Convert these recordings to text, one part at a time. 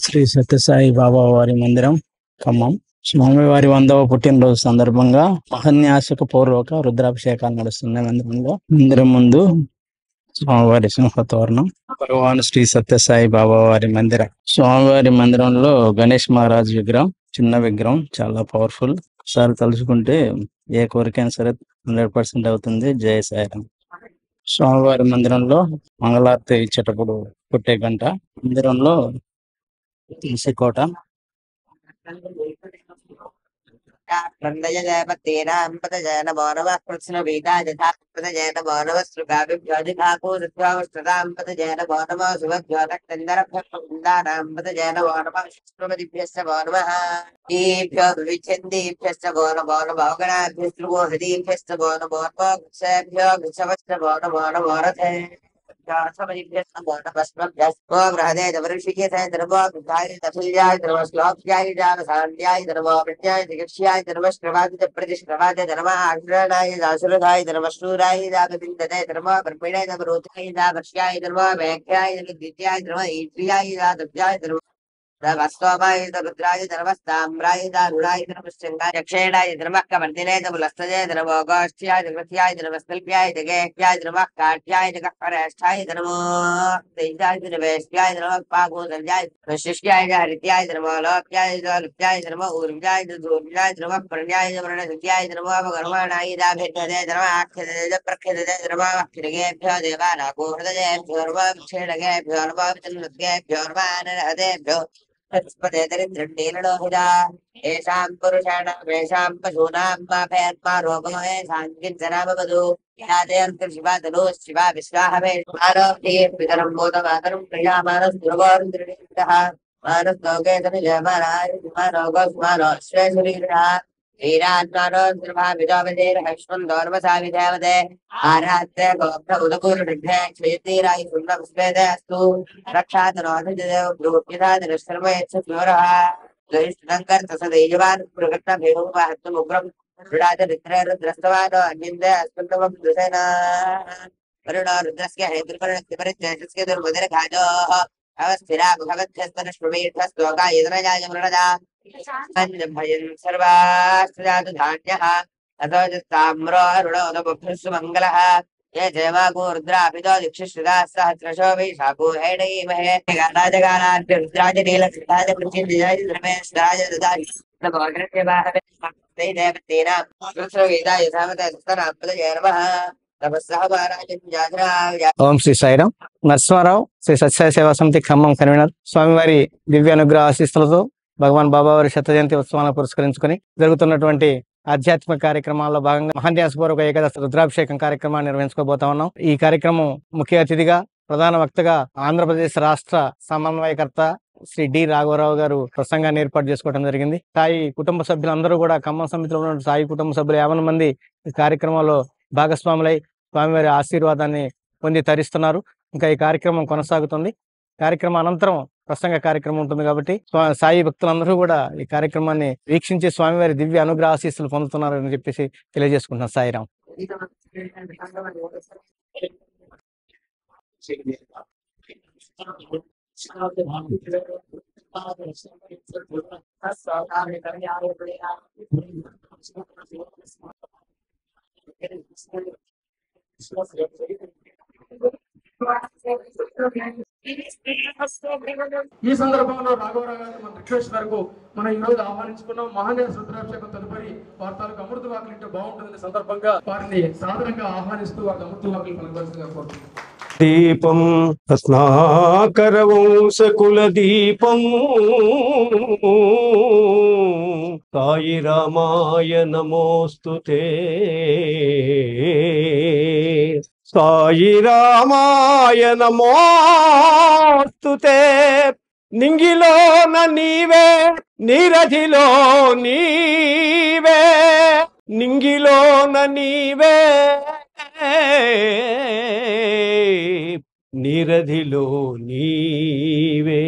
శ్రీ సత్యసాయి బాబా వారి మందిరం ఖమ్మం. స్వామివారి 100వ పుట్టినరోజు సందర్భంగా మహన్యాసక పూర్వక రుద్రాభిషేకాలు నడుస్తున్నాయి మందిరం ముందు స్వామివారి సింహతోరణం. భగవాన్ శ్రీ సత్యసాయి బాబా వారి మందిరం. స్వామివారి మందిరంలో గణేష్ మహారాజ్ విగ్రహం, చిన్న విగ్రహం, చాలా పవర్ఫుల్. ఒకసారి తలుచుకుంటే ఏ కోరికైనా సరే 100% అవుతుంది. జయ సాయిరాం. స్వామివారి మందిరంలో మంగళారతి ఇచ్చేటప్పుడు కొట్టే గంట. మందిరంలో తులసి కోట. ఓం శ్రీ సాయిరాం. నరసింహారావు, శ్రీ సత్యసాయి సేవా సమితి ఖమ్మం కన్వీనర్. స్వామివారి దివ్య అనుగ్రహ ఆశీస్సులతో భగవాన్ బాబావారి శత జయంతి ఉత్సవాలను పురస్కరించుకుని జరుగుతున్నటువంటి ఆధ్యాత్మిక కార్యక్రమాల్లో భాగంగా మహాన్యాసపూర్వక ఏకాదశి రుద్రాభిషేకం కార్యక్రమాన్ని నిర్వహించుకోబోతా ఉన్నాం. ఈ కార్యక్రమం ముఖ్య అతిథిగా, ప్రధాన వక్తగా ఆంధ్రప్రదేశ్ రాష్ట్ర సమన్వయకర్త శ్రీ డి రాఘవరావు గారు ప్రసంగాన్ని ఏర్పాటు చేసుకోవడం జరిగింది. సాయి కుటుంబ సభ్యులందరూ కూడా, ఖమ్మం సమితిలో ఉన్న సాయి కుటుంబ సభ్యులు 50 మంది ఈ కార్యక్రమంలో భాగస్వాములై స్వామివారి ఆశీర్వాదాన్ని పొంది తరిస్తున్నారు. ఇంకా ఈ కార్యక్రమం కొనసాగుతుంది. కార్యక్రమం అనంతరం ప్రసంగ కార్యక్రమం ఉంటుంది కాబట్టి సాయి భక్తులందరూ కూడా ఈ కార్యక్రమాన్ని వీక్షించి స్వామివారి దివ్య అనుగ్రహ ఆశీస్సులు పొందుతున్నారు అని చెప్పేసి తెలియజేసుకుంటున్నాం. సాయిరాం. ఈ సందర్భంలో రాఘవరావు గారు, మన రిక్వెస్ట్ మేరకు మనం ఈ రోజు ఆహ్వానించుకున్నాం. మహాన్యాస రుద్రాభిషేకం తదుపరి వార్తలకు అమృత వాకులు ఇంటే బాగుంటుంది సందర్భంగా వారిని సాధారణంగా ఆహ్వానిస్తూ వారికి అమృత వాకులు పలకవలసిందిగా కోరుతున్నాం. దీపం రత్నాకరవంశకుల దీపం సాయి రామాయ నమోస్తుతే. సాయి రామాయ నమోస్తుతే. నింగిలోన నీవే, నీరధిలో నీవే, నింగిలోన నీవే, నీరధిలో నీవే,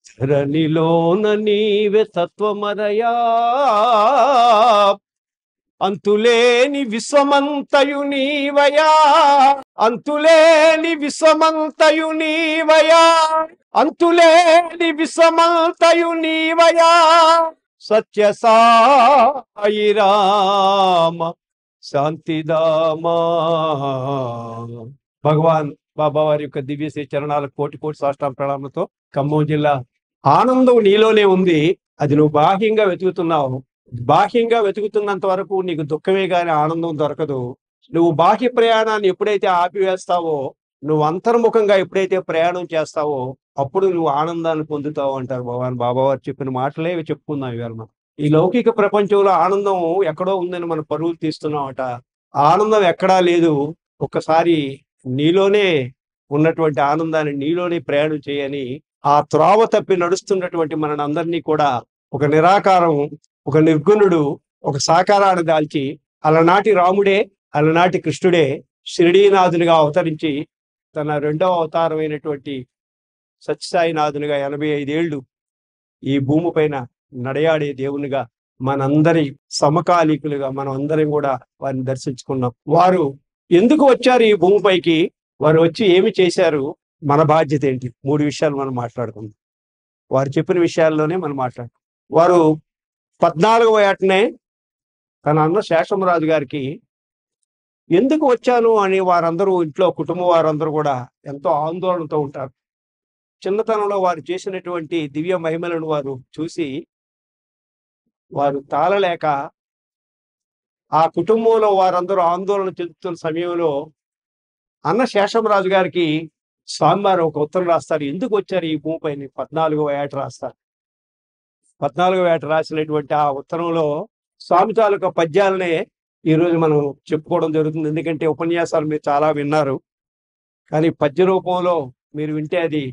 ధరణిలోన నీవే తత్వమరయా. అంతులేని విశ్వమంతయు నీవయా, అంతులేని విశ్వమంతయు నీవయా, అంతులేని విశ్వమంతయు నీవయా, సత్య సాయి రామ శాంతిదామా. భగవాన్ బాబా వారి యొక్క దివ్యశ్రీ చరణాలకు కోటి కోటి సాష్టాంగ ప్రణామాలతో ఖమ్మం జిల్లా. ఆనందం నీలోనే ఉంది, అది నువ్వు బాహ్యంగా వెతుకుతున్నావు. బాహ్యంగా వెతుకుతున్నంత వరకు నీకు దుఃఖమే గాని ఆనందం దొరకదు. నువ్వు బాహ్య ప్రయాణాన్ని ఎప్పుడైతే ఆపివేస్తావో, నువ్వు అంతర్ముఖంగా ఎప్పుడైతే ప్రయాణం చేస్తావో అప్పుడు నువ్వు ఆనందాన్ని పొందుతావు అంటారు భగవాన్ బాబా వారు చెప్పిన మాటలే చెప్పుకుందాం ఇవాళ మనం. ఈ లౌకిక ప్రపంచంలో ఆనందం ఎక్కడో ఉందని మనం పరుగులు తీస్తున్నామట. ఆనందం ఎక్కడా లేదు. ఒక్కసారి నీలోనే ఉన్నటువంటి ఆనందాన్ని నీలోనే ప్రయాణం చేయని ఆ త్రోవ తప్పి నడుస్తున్నటువంటి మనందరినీ కూడా ఒక నిరాకారం, ఒక నిర్గుణుడు, ఒక సాకారాన్ని దాల్చి అలనాటి రాముడే, అలనాటి కృష్ణుడే షిరిడీనాథునిగా అవతరించి తన రెండవ అవతారమైనటువంటి సత్యసాయినాథునిగా 85 ఏళ్ళు ఈ భూమి పైన నడయాడే దేవునిగా మనందరి సమకాలీకులుగా మనం అందరం కూడా వారిని దర్శించుకున్నాం. వారు ఎందుకు వచ్చారు ఈ భూమిపైకి, వారు వచ్చి ఏమి చేశారు, మన బాధ్యత ఏంటి, 3 విషయాలు మనం మాట్లాడుకుందాం. వారు చెప్పిన విషయాల్లోనే మనం మాట్లాడుకుందాం. వారు 14వ ఏటనే తన అన్న శేషమరాజు గారికి ఎందుకు వచ్చాను అని వారందరూ ఇంట్లో కుటుంబం వారందరూ కూడా ఎంతో ఆందోళనతో ఉంటారు. చిన్నతనంలో వారు చేసినటువంటి దివ్య మహిమలను వారు చూసి వారు తాళలేక ఆ కుటుంబంలో వారందరూ ఆందోళన చెందుతున్న సమయంలో అన్న శేషమరాజు గారికి స్వామివారు ఒక ఉత్తరం రాస్తారు. ఎందుకు వచ్చారు ఈ భూమిపైన 14వ ఏట రాస్తారు. 14వ ఏట రాసినటువంటి ఆ ఉత్తరంలో స్వామి తాలూకా పద్యాలనే ఈరోజు మనం చెప్పుకోవడం జరుగుతుంది. ఎందుకంటే ఉపన్యాసాలు మీరు చాలా విన్నారు, కానీ పద్య రూపంలో మీరు వింటే అది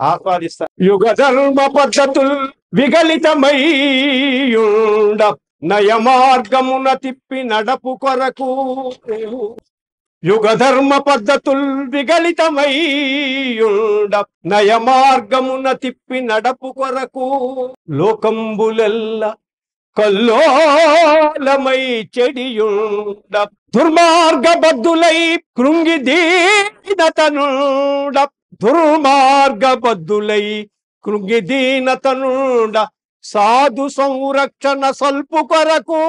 ఆస్వాదిస్తారు. యుగ ధర్మ పద్ధతులు విగలితమయ్యుండ నయ మార్గమున తిప్పి నడపు కొరకు, యుగ ధర్మ పద్ధతులు విగలితమయ్యుండ నయ మార్గమున తిప్పి నడపు కొరకు, లోకంబులెల్ల కల్లోలమై చెడియుండ దుర్మార్గబద్ధులై కృంగి దీనతనుండ, దుర్మార్గబద్ధులై కృంగి దీనతనుండ సాధు సంరక్షణ సల్పు కొరకు,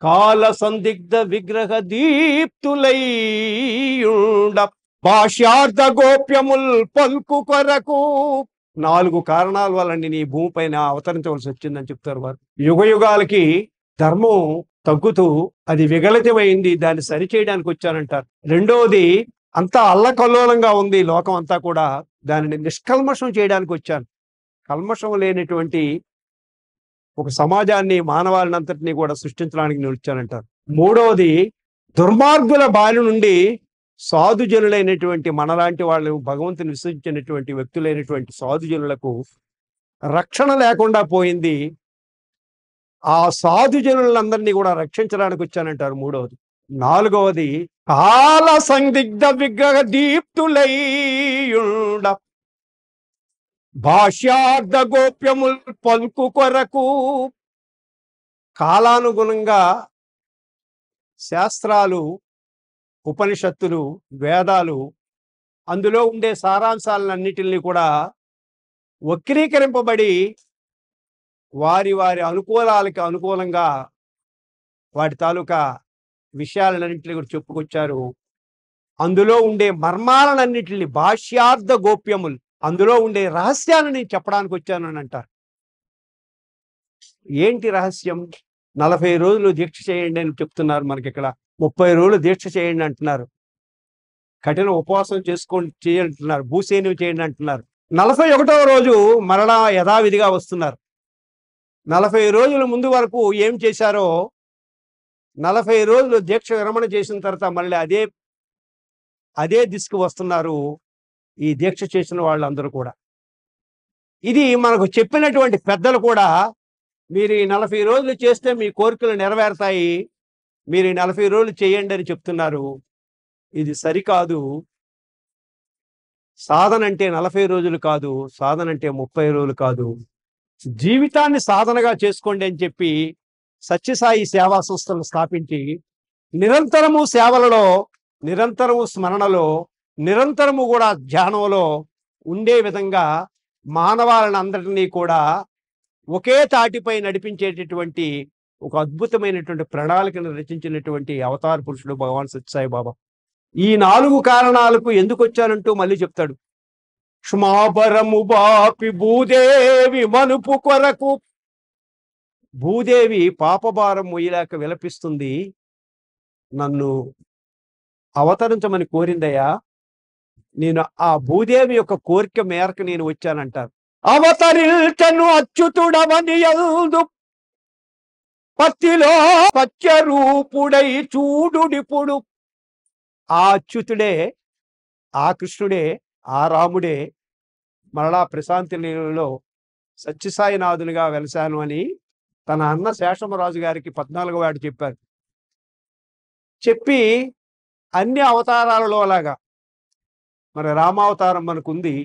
కాల సందిగ్ధ విగ్రహ దీప్తులైయుండ భాష్యార్థ గోప్యముల్ పల్కు కొరకు. 4 కారణాల వల్ల నీ భూమిపైన అవతరించవలసి వచ్చిందని చెప్తారు వారు. యుగ యుగాలకి ధర్మం తగ్గుతూ అది విగలితమైంది, దాన్ని సరిచేయడానికి వచ్చానంటారు. రెండవది, అంతా అల్లకల్లోలంగా ఉంది లోకం అంతా కూడా, దానిని నిష్కల్మషం చేయడానికి వచ్చాను. కల్మషం లేనటువంటి ఒక సమాజాన్ని, మానవాళిని అంతటినీ కూడా సృష్టించడానికి నేను వచ్చానంటారు. మూడవది, దుర్మార్గుల బారి నుండి సాధుజనులైనటువంటి మనలాంటి వాళ్ళు, భగవంతుని విశ్వసించినటువంటి వ్యక్తులైనటువంటి సాధుజనులకు రక్షణ లేకుండా పోయింది. ఆ సాధుజనులందరినీ కూడా రక్షించడానికి వచ్చానంటారు మూడవది. నాలుగవది, కాల సందిగ్ధ విగ్రహ దీప్తులైయుండ భాష్యార్థ గోప్యముల్ పలుకు కొరకు. కాలానుగుణంగా శాస్త్రాలు, ఉపనిషత్తులు, వేదాలు, అందులో ఉండే సారాంశాలన్నిటిని కూడా వక్రీకరింపబడి వారి వారి అనుకూలాలకి అనుకూలంగా వాటి తాలూకా విషయాలన్నింటినీ కూడా చెప్పుకొచ్చారు. అందులో ఉండే మర్మాలన్నింటినీ, భాష్యార్థ గోప్యములు, అందులో ఉండే రహస్యాలని చెప్పడానికి వచ్చాను అని అంటారు. ఏంటి రహస్యం? 40 రోజులు దీక్ష చేయండి అని చెప్తున్నారు మనకి. ఇక్కడ 30 రోజులు దీక్ష చేయండి అంటున్నారు. కఠిన ఉపవాసం చేయండి అంటున్నారు. భూసేనం చేయండి అంటున్నారు. 41వ రోజు మరలా యథావిధిగా వస్తున్నారు. 40 రోజుల ముందు వరకు ఏం చేశారో 40 రోజులు దీక్ష విరమణ చేసిన తర్వాత మళ్ళీ అదే దిశకు వస్తున్నారు ఈ దీక్ష చేసిన వాళ్ళందరూ కూడా. ఇది మనకు చెప్పినటువంటి పెద్దలు కూడా, మీరు ఈ 40 రోజులు చేస్తే మీ కోరికలు నెరవేరుతాయి, మీరు ఈ 40 రోజులు చేయండి అని చెప్తున్నారు. ఇది సరికాదు. సాధన అంటే 40 రోజులు కాదు, సాధన అంటే 30 రోజులు కాదు. జీవితాన్ని సాధనగా చేసుకోండి అని చెప్పి సత్యసాయి సేవా సంస్థలను స్థాపించి నిరంతరము సేవలలో, నిరంతరము స్మరణలో, నిరంతరము కూడా ధ్యానంలో ఉండే విధంగా మానవాళిని అందరినీ కూడా ఒకే తాటిపై నడిపించేటటువంటి ఒక అద్భుతమైనటువంటి ప్రణాళికను రచించినటువంటి అవతార పురుషుడు భగవాన్ సత్యసాయి బాబా. ఈ 4 కారణాలకు ఎందుకు వచ్చానంటూ మళ్ళీ చెప్తాడు. క్షమాపరము బాపి భూదేవి మనుపు కొరకు, భూదేవి పాపభారం మొయ్యలేక విలపిస్తుంది, నన్ను అవతరించమని కోరిందయ్యా, నేను ఆ భూదేవి యొక్క కోరిక మేరకు నేను వచ్చానంటారు. అవతరించను అచ్యుతుడవని యందు పత్తిలో పచ్చరూపుడై చూడుడిప్పుడు. ఆ అచ్యుతుడే, ఆ కృష్ణుడే, ఆ రాముడే మరలా ప్రశాంతి లీలలో సత్యసాయినాథునిగా వెలసాను అని తన అన్న శేషమరాజు గారికి 14వ ఏట చెప్పారు. చెప్పి అన్ని అవతారాలలో లాగా మరి రామావతారం మనకుంది.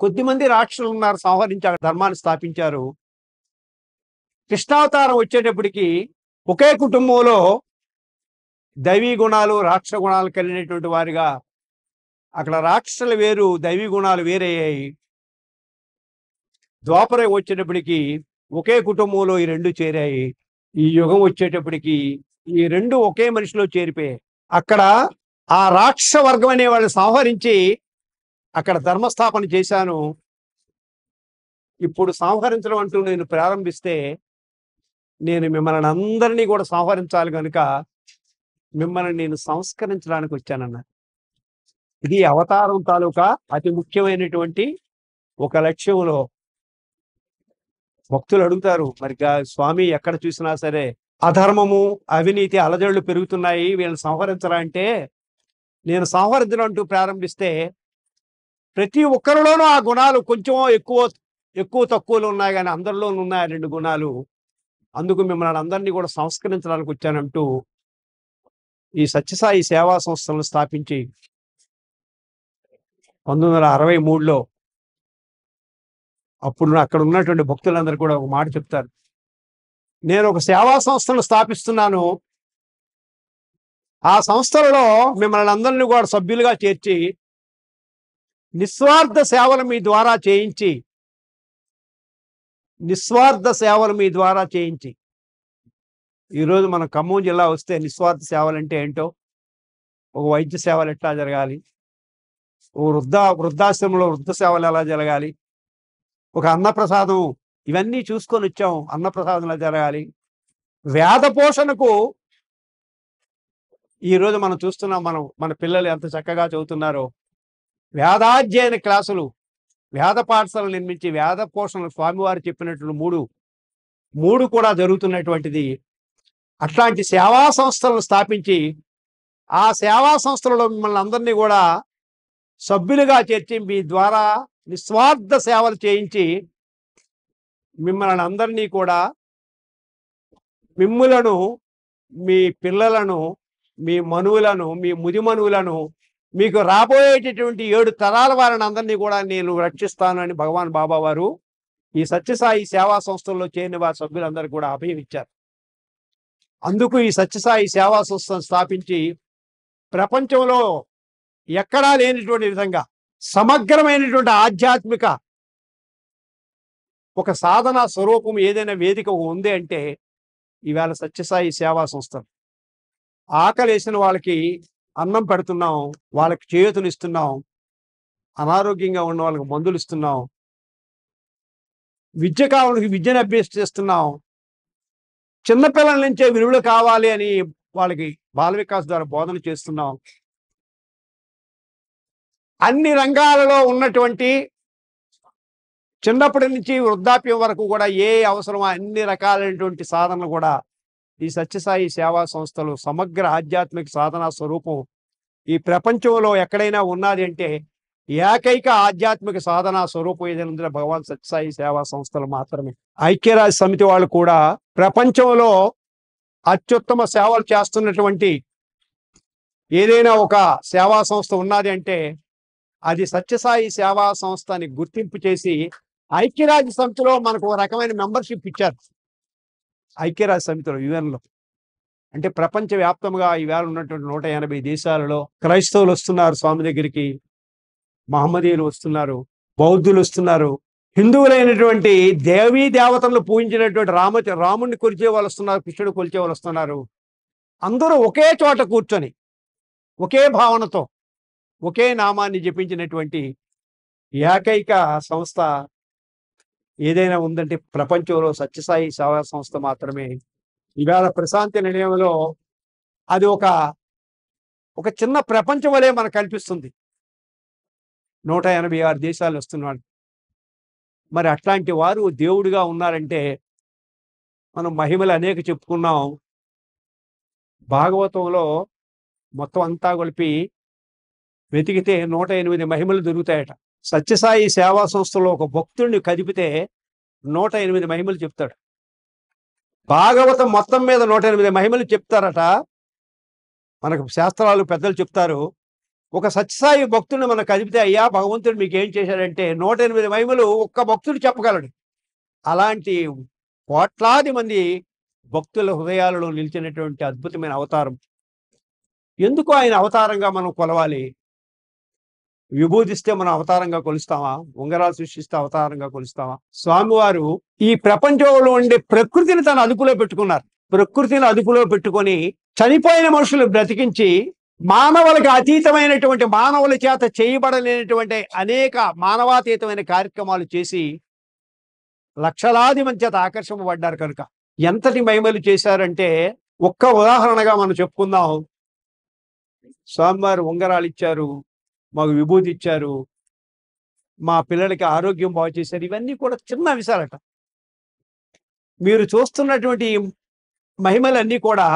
కొద్దిమంది రాక్షసులు ఉన్నారు, సంహరించి అక్కడ ధర్మాన్ని స్థాపించారు. కృష్ణావతారం వచ్చేటప్పటికి ఒకే కుటుంబంలో దైవీ గుణాలు రాక్షస గుణాలు కలిగినటువంటి వారిగా అక్కడ రాక్షసులు వేరు, దైవీ గుణాలు వేరయ్యాయి. ద్వాపరం వచ్చేటప్పటికి ఒకే కుటుంబంలో ఈ 2 చేరాయి. ఈ యుగం వచ్చేటప్పటికి ఈ 2 ఒకే మనిషిలో చేరిపోయాయి. అక్కడ ఆ రాక్షస వర్గం అనే వాళ్ళు సంహరించి అక్కడ ధర్మస్థాపన చేశాను. ఇప్పుడు సంహరించడం అంటూ నేను ప్రారంభిస్తే నేను మిమ్మల్ని అందరినీ కూడా సంహరించాలి కనుక మిమ్మల్ని నేను సంస్కరించడానికి వచ్చానన్న. ఇది అవతారం తాలూకా అతి ముఖ్యమైనటువంటి ఒక లక్ష్యంలో. భక్తులు అడుగుతారు, మరి స్వామి ఎక్కడ చూసినా సరే అధర్మము అవినీతి అలజడులు పెరుగుతున్నాయి, వీళ్ళని సంహరించరా అంటే, నేను సంహరించడం అంటూ ప్రారంభిస్తే ప్రతి ఒక్కరిలోనూ ఆ గుణాలు కొంచెం ఎక్కువ తక్కువలు ఉన్నాయి, కానీ అందరిలోనూ ఉన్నాయి 2 గుణాలు. అందుకు మిమ్మల్ని అందరినీ కూడా సంస్కరించడానికి వచ్చానంటూ ఈ సత్యసాయి సేవా సంస్థలను స్థాపించి 1963లో అప్పుడు అక్కడ ఉన్నటువంటి భక్తులందరూ కూడా ఒక మాట చెప్తారు, నేను ఒక సేవా సంస్థను స్థాపిస్తున్నాను, ఆ సంస్థలలో మిమ్మల్ని అందరినీ కూడా సభ్యులుగా చేర్చి నిస్వార్థ సేవలు మీ ద్వారా చేయించి, నిస్వార్థ సేవలు మీ ద్వారా చేయించి ఈరోజు మనం ఖమ్మం జిల్లా వస్తే నిస్వార్థ సేవలు అంటే ఏంటో, ఒక వైద్య సేవలు ఎట్లా జరగాలి, ఓ వృద్ధాశ్రమంలో వృద్ధ సేవలు ఎలా జరగాలి, ఒక అన్నప్రసాదం, ఇవన్నీ చూసుకొని వచ్చాం. అన్నప్రసాదంలా జరగాలి. వేద పోషణకు ఈరోజు మనం చూస్తున్నాం, మన పిల్లలు ఎంత చక్కగా చదువుతున్నారో. వేదాధ్యయన క్లాసులు, వేద పాఠశాలలు నిర్మించి వేద పోషణలు స్వామివారు చెప్పినట్లు మూడు కూడా జరుగుతున్నటువంటిది. అట్లాంటి సేవా సంస్థలను స్థాపించి ఆ సేవా సంస్థలలో మిమ్మల్ని అందరినీ కూడా సభ్యులుగా చేర్చి మీ ద్వారా నిస్వార్థ సేవలు చేయించి మిమ్మల్ని అందరినీ కూడా, మిమ్ములను, మీ పిల్లలను, మీ మనువులను, మీ ముది మనువులను, మీకు రాబోయేటటువంటి 7 తరాల వారిని అందరినీ కూడా నేను రక్షిస్తాను అని భగవాన్ బాబా వారు ఈ సత్యసాయి సేవా సంస్థల్లో చేరిన వారి సభ్యులందరూ కూడా అభయం ఇచ్చారు. అందుకు ఈ సత్యసాయి సేవా సంస్థను స్థాపించి ప్రపంచంలో ఎక్కడా లేనిటువంటి విధంగా సమగ్రమైనటువంటి ఆధ్యాత్మిక ఒక సాధన స్వరూపం ఏదైనా వేదిక ఉంది అంటే ఈవేళ సత్యసాయి సేవా సంస్థ. ఆకలేసిన వాళ్ళకి అన్నం పెడుతున్నాం, వాళ్ళకి చేయూతలు ఇస్తున్నాం, అనారోగ్యంగా ఉన్న వాళ్ళకి మందులు ఇస్తున్నాం, విద్య కావాలకి విద్యను అభ్యసిస్తున్నాం, చిన్నపిల్లల నుంచే విలువలు కావాలి అని వాళ్ళకి బాల వికాస్ ద్వారా బోధన చేస్తున్నాం. అన్ని రంగాలలో ఉన్నటువంటి చిన్నప్పటి నుంచి వృద్ధాప్యం వరకు కూడా ఏ అవసరమో అన్ని రకాలైనటువంటి సాధనలు కూడా ఈ సత్యసాయి సేవా సంస్థలు సమగ్ర ఆధ్యాత్మిక సాధనా స్వరూపం ఈ ప్రపంచంలో ఎక్కడైనా ఉన్నది అంటే ఏకైక ఆధ్యాత్మిక సాధనా స్వరూపం ఏదైనా భగవాన్ సత్యసాయి సేవా సంస్థలు మాత్రమే. ఐక్యరాజ్య సమితి వాళ్ళు కూడా ప్రపంచంలో అత్యుత్తమ సేవలు చేస్తున్నటువంటి ఏదైనా ఒక సేవా సంస్థ ఉన్నది అంటే అది సత్యసాయి సేవా సంస్థ అని గుర్తింపు చేసి ఐక్యరాజ్య సమితిలో మనకు ఒక రకమైన మెంబర్షిప్ ఇచ్చారు. ఐక్యరాజ్య సమితిలో యుఎన్లో. అంటే ప్రపంచవ్యాప్తంగా ఈవేళ ఉన్నటువంటి 180 దేశాలలో క్రైస్తవులు వస్తున్నారు స్వామి దగ్గరికి, మహమ్మదీయులు వస్తున్నారు, బౌద్ధులు వస్తున్నారు, హిందువులైనటువంటి దేవీ దేవతలను పూజించినటువంటి రాముడిని కొలిచే వాళ్ళు వస్తున్నారు, కృష్ణుడు కొలిచే వాళ్ళు వస్తున్నారు. అందరూ ఒకే చోట కూర్చొని ఒకే భావనతో ఒకే నామాన్ని జపించినటువంటి ఏకైక సంస్థ ఏదైనా ఉందంటే ప్రపంచంలో సత్యసాయి సేవా సంస్థ మాత్రమే. ఇవాళ ప్రశాంతి నిలయంలో అది ఒక చిన్న ప్రపంచం వలె మనకు కనిపిస్తుంది. 186 దేశాలు వస్తున్నాడు. మరి అట్లాంటి వారు దేవుడిగా ఉన్నారంటే మనం మహిమలు అనేక చెప్పుకున్నాం. భాగవతంలో మొత్తం అంతా కలిపి వెతికితే 108 మహిమలు దొరుకుతాయట. సత్యసాయి సేవా సంస్థలో ఒక భక్తుడిని కదిపితే 108 మహిమలు చెప్తాడు. భాగవతం మొత్తం మీద 108 మహిమలు చెప్తారట. మనకు శాస్త్రాలు పెద్దలు చెప్తారు. ఒక సత్యసాయి భక్తుడిని మనం కదిపితే, అయ్యా భగవంతుడు మీకు ఏం చేశాడంటే 108 మహిమలు ఒక్క భక్తుడు చెప్పగలడు. అలాంటి కోట్లాది మంది భక్తుల హృదయాలలో నిలిచినటువంటి అద్భుతమైన అవతారం. ఎందుకు ఆయన అవతారంగా మనం కొలవాలి? విభూదిస్తే మనం అవతారంగా కొలుస్తామా? ఉంగరాలు సృష్టిస్తే అవతారంగా కొలుస్తామా? స్వామివారు ఈ ప్రపంచంలో ఉండే ప్రకృతిని తన అదుపులో పెట్టుకున్నారు. ప్రకృతిని అదుపులో పెట్టుకొని చనిపోయిన మనుషులు బ్రతికించి మానవులకు అతీతమైనటువంటి, మానవుల చేత చేయబడలేనటువంటి అనేక మానవాతీతమైన కార్యక్రమాలు చేసి లక్షలాది మంది చేత ఆకర్షింపబడ్డారు. కనుక ఎంతటి మహిమలు చేశారంటే ఒక్క ఉదాహరణగా మనం చెప్పుకుందాం. స్వామివారు ఉంగరాలు ఇచ్చారు, మాకు విభూతి ఇచ్చారు, మా పిల్లలకి ఆరోగ్యం బాగు చేశారు. ఇవన్నీ కూడా చిన్న విషయాలట. మీరు చూస్తున్నటువంటి మహిమలన్నీ కూడా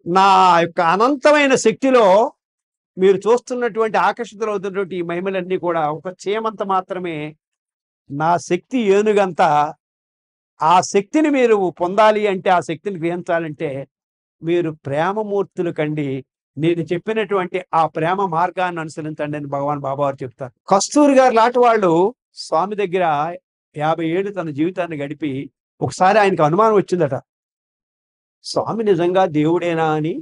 నా యొక్క అనంతమైన శక్తిలో మీరు చూస్తున్నటువంటి ఆకర్షితులవుతున్నటువంటి ఈ మహిమలన్నీ కూడా ఒక చీమంత మాత్రమే. నా శక్తి ఏనుగంత. ఆ శక్తిని మీరు పొందాలి అంటే, ఆ శక్తిని గ్రహించాలంటే మీరు ప్రేమమూర్తులు కండి. నేను చెప్పినటువంటి ఆ ప్రేమ మార్గాన్ని అనుసరించండి అని భగవాన్ బాబావారు చెప్తారు. కస్తూరి గారు లాంటి వాళ్ళు స్వామి దగ్గర 50 ఏళ్ళు తన జీవితాన్ని గడిపి ఒకసారి ఆయనకు అనుమానం వచ్చిందట, స్వామి నిజంగా దేవుడేనా అని.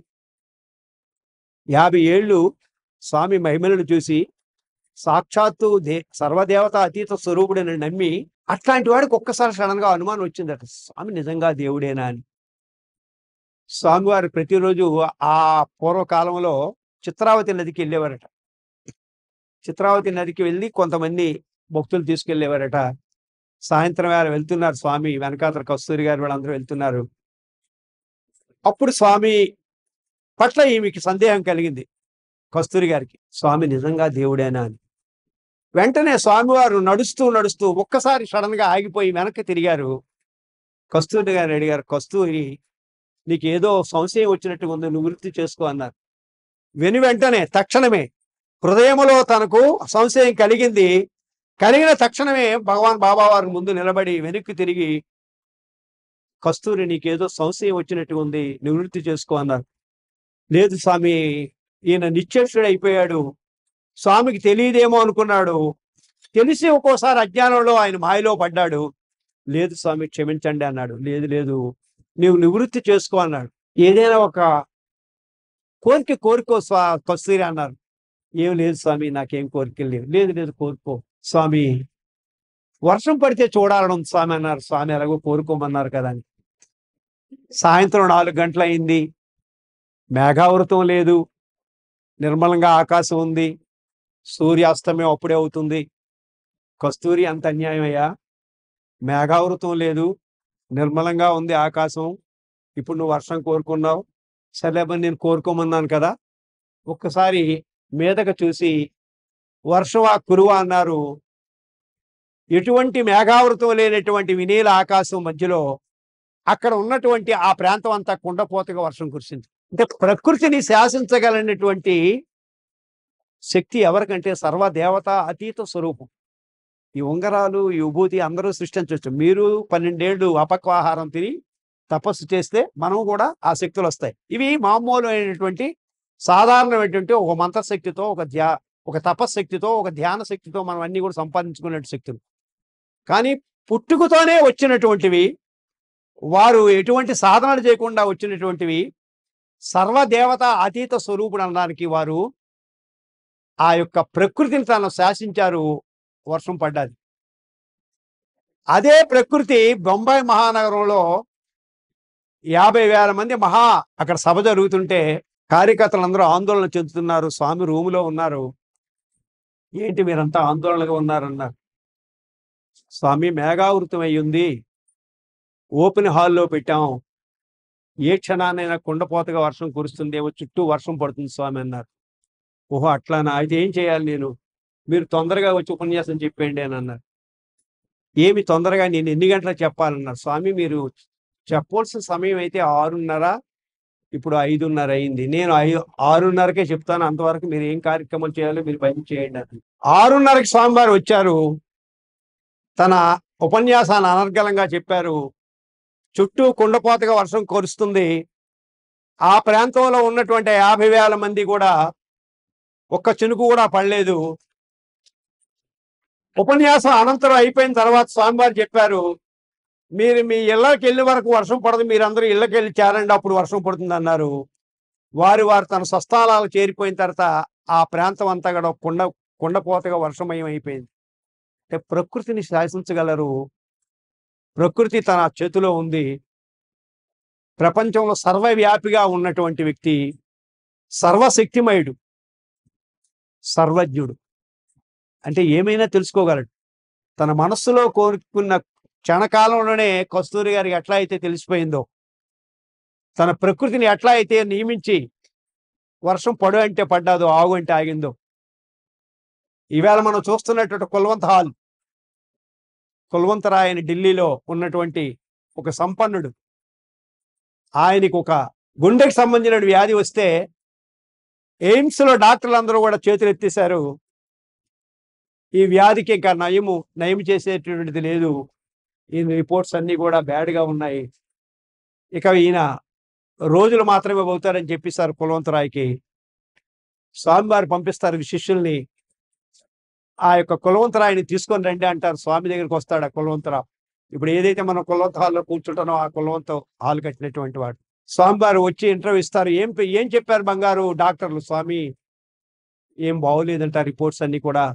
50 ఏళ్ళు స్వామి మహిమలను చూసి సాక్షాత్తు సర్వదేవత అతీత స్వరూపుడని నమ్మి అట్లాంటి వాడికి ఒక్కసారి సడన్ గా అనుమానం వచ్చిందట, స్వామి నిజంగా దేవుడేనా అని. స్వామివారు ప్రతిరోజు ఆ పూర్వకాలంలో చిత్రావతి నదికి వెళ్ళేవారట. చిత్రావతి నదికి వెళ్ళి కొంతమంది భక్తులు తీసుకెళ్లేవారట. సాయంత్రం వేళ వెళ్తున్నారు స్వామి, వెనకాతల కస్తూరి గారు వాళ్ళందరూ వెళ్తున్నారు. అప్పుడు స్వామి పట్ల ఈమెకి సందేహం కలిగింది, కస్తూరి గారికి, స్వామి నిజంగా దేవుడేనా అని. వెంటనే స్వామివారు నడుస్తూ నడుస్తూ ఒక్కసారి సడన్ గా ఆగిపోయి వెనక్కి తిరిగారు. కస్తూరి గారు అడిగారు, కస్తూరి నీకు ఏదో సంశయం వచ్చినట్టుగా ఉంది, నువ్వు వృత్తి చేసుకో అన్నారు. వెంటనే తక్షణమే హృదయంలో తనకు సంశయం కలిగిన తక్షణమే భగవాన్ బాబావారి ముందు నిలబడి వెనక్కి తిరిగి, కస్తూరి నీకేదో సంశయం వచ్చినట్టుగా ఉంది, నివృత్తి చేసుకో అన్నారు. లేదు స్వామి, ఈయన నిశ్చేష్టుడు అయిపోయాడు, స్వామికి తెలియదేమో అనుకున్నాడు, తెలిసి ఒక్కోసారి అజ్ఞానంలో ఆయన మాయలో పడ్డాడు, లేదు స్వామి క్షమించండి అన్నాడు. లేదు నీవు నివృత్తి చేసుకో అన్నాడు. ఏదైనా ఒక కోరుకో కస్తూరి అన్నారు. ఏం లేదు స్వామి, నాకేం కోరికలు లేవు. లేదు కోరుకో స్వామి, వర్షం పడితే చూడాలని ఉంది స్వామి అన్నారు. స్వామి ఎలాగో కోరుకోమన్నారు కదా అని. సాయంత్రం 4 గంటలు అయింది, మేఘావృతం లేదు, నిర్మలంగా ఆకాశం ఉంది, సూర్యాస్తమయం అప్పుడే అవుతుంది. కస్తూరి అంత అన్యాయమయ్యా, మేఘావృతం లేదు, నిర్మలంగా ఉంది ఆకాశం, ఇప్పుడు నువ్వు వర్షం కోరుకున్నావు, సరేబని నేను కోరుకోమన్నాను కదా. ఒక్కసారి మీదకు చూసి వర్షవా కురువా అన్నారు. ఎటువంటి మేఘావృతం లేనటువంటి వినీల ఆకాశం మధ్యలో అక్కడ ఉన్నటువంటి ఆ ప్రాంతం అంతా కుండపోతగా వర్షం కురిసింది. అంటే ప్రకృతిని శాసించగలిగినటువంటి శక్తి ఎవరికంటే సర్వదేవత అతీత స్వరూపం. ఈ ఉంగరాలు, ఈ విభూతి అందరూ సృష్టించవచ్చు. మీరు 12 ఏళ్ళు అపక్వాహారం తిని తపస్సు చేస్తే మనం కూడా ఆ శక్తులు వస్తాయి. ఇవి మామూలు అయినటువంటి సాధారణమైనటువంటి ఒక మంత్రశక్తితో, ఒక తపశక్తితో, ఒక ధ్యాన శక్తితో మనం అన్ని కూడా సంపాదించుకునే శక్తులు. కానీ పుట్టుకతోనే వచ్చినటువంటివి వారు ఎటువంటి సాధనలు చేయకుండా వచ్చినటువంటివి. సర్వదేవత అతీత స్వరూపుడు అనడానికి వారు ఆ యొక్క ప్రకృతిని తాను శాసించారు. వర్షం పడ్డది. అదే ప్రకృతి బొంబాయి మహానగరంలో 50,000 మంది అక్కడ సభ జరుగుతుంటే కార్యకర్తలందరూ ఆందోళన చెందుతున్నారు. స్వామి రూములో ఉన్నారు. ఏంటి మీరంతా ఆందోళనగా ఉన్నారన్నారు. స్వామి మేఘావృతం అయ్యింది, ఓపెన్ హాల్లో పెట్టాం, ఏ క్షణానైనా కుండపోతగా వర్షం కురుస్తుందేమో, చుట్టూ వర్షం పడుతుంది స్వామి అన్నారు. ఓహో అట్లానా, అయితే ఏం చేయాలి నేను? మీరు తొందరగా వచ్చి ఉపన్యాసం చెప్పండి అని అన్నారు. ఏమి తొందరగా, నేను ఎన్ని గంటలకు చెప్పాలన్నారు. స్వామి మీరు చెప్పవలసిన సమయం అయితే 6:30, ఇప్పుడు 5:30 అయింది. నేను 6:30కే చెప్తాను, అంతవరకు మీరు ఏం కార్యక్రమం చేయాలో మీరు పని చేయండి అని. 6:30కి స్వామివారు వచ్చారు. తన ఉపన్యాసాన్ని అనర్గళంగా చెప్పారు. చుట్టూ కుండపోతగా వర్షం కురుస్తుంది. ఆ ప్రాంతంలో ఉన్నటువంటి 50,000 మంది కూడా ఒక్క చినుకు కూడా పడలేదు. ఉపన్యాసం అనంతరం అయిపోయిన తర్వాత స్వామివారు చెప్పారు, మీరు మీ ఇళ్ళకి వెళ్ళే వరకు వర్షం పడదు, మీరందరూ ఇళ్ళకి వెళ్ళి చేరండి, అప్పుడు వర్షం పడుతుంది అన్నారు. వారు తన స్వస్థలాలకు చేరిపోయిన తర్వాత ఆ ప్రాంతం అంతా కూడా కుండపోతగా వర్షమయం అయిపోయింది. అంటే ప్రకృతిని శాసించగలరు. ప్రకృతి తన చేతిలో ఉంది. ప్రపంచంలో సర్వవ్యాపిగా ఉన్నటువంటి వ్యక్తి, సర్వశక్తిమయుడు, సర్వజ్ఞుడు. అంటే ఏమైనా తెలుసుకోగలడు. తన మనస్సులో కోరుకున్న క్షణకాలంలోనే కస్తూరి గారికి ఎట్లా అయితే తెలిసిపోయిందో, తన ప్రకృతిని ఎట్లా అయితే నియమించి వర్షం పడు అంటే పడ్డాదో, ఆగు అంటే ఆగిందో. ఈవేళ మనం చూస్తున్నటువంటి కుల్వంత్ హాల్, కుల్వంతరాయ్ అని ఢిల్లీలో ఉన్నటువంటి ఒక సంపన్నుడు. ఆయనకు ఒక గుండెకి సంబంధించిన వ్యాధి వస్తే ఎయిమ్స్లో డాక్టర్లు అందరూ కూడా చేతులు ఎత్తేశారు. ఈ వ్యాధికి ఇంకా నయం చేసేటటువంటిది లేదు, ఈయన రిపోర్ట్స్ అన్నీ కూడా బ్యాడ్గా ఉన్నాయి, ఇక ఈయన రోజులు మాత్రమే అవుతారని చెప్పేశారు కుల్వంతరాయ్కి. స్వామివారు పంపిస్తారు శిష్యుల్ని, ఆ యొక్క కుల్వంతరాయ్ని తీసుకొని రండి అంటారు. స్వామి దగ్గరికి వస్తాడు ఆ కుల్వంతరావు. ఇప్పుడు ఏదైతే మనం కుల్వంత హాల్లో కూర్చుంటానో ఆ కుల్వంత హాల్ కట్టినటువంటి వాడు. స్వామివారు వచ్చి ఇంటర్వ్యూ ఇస్తారు. ఏం చెప్పారు బంగారు డాక్టర్లు? స్వామి ఏం బాగోలేదంట, రిపోర్ట్స్ అన్నీ కూడా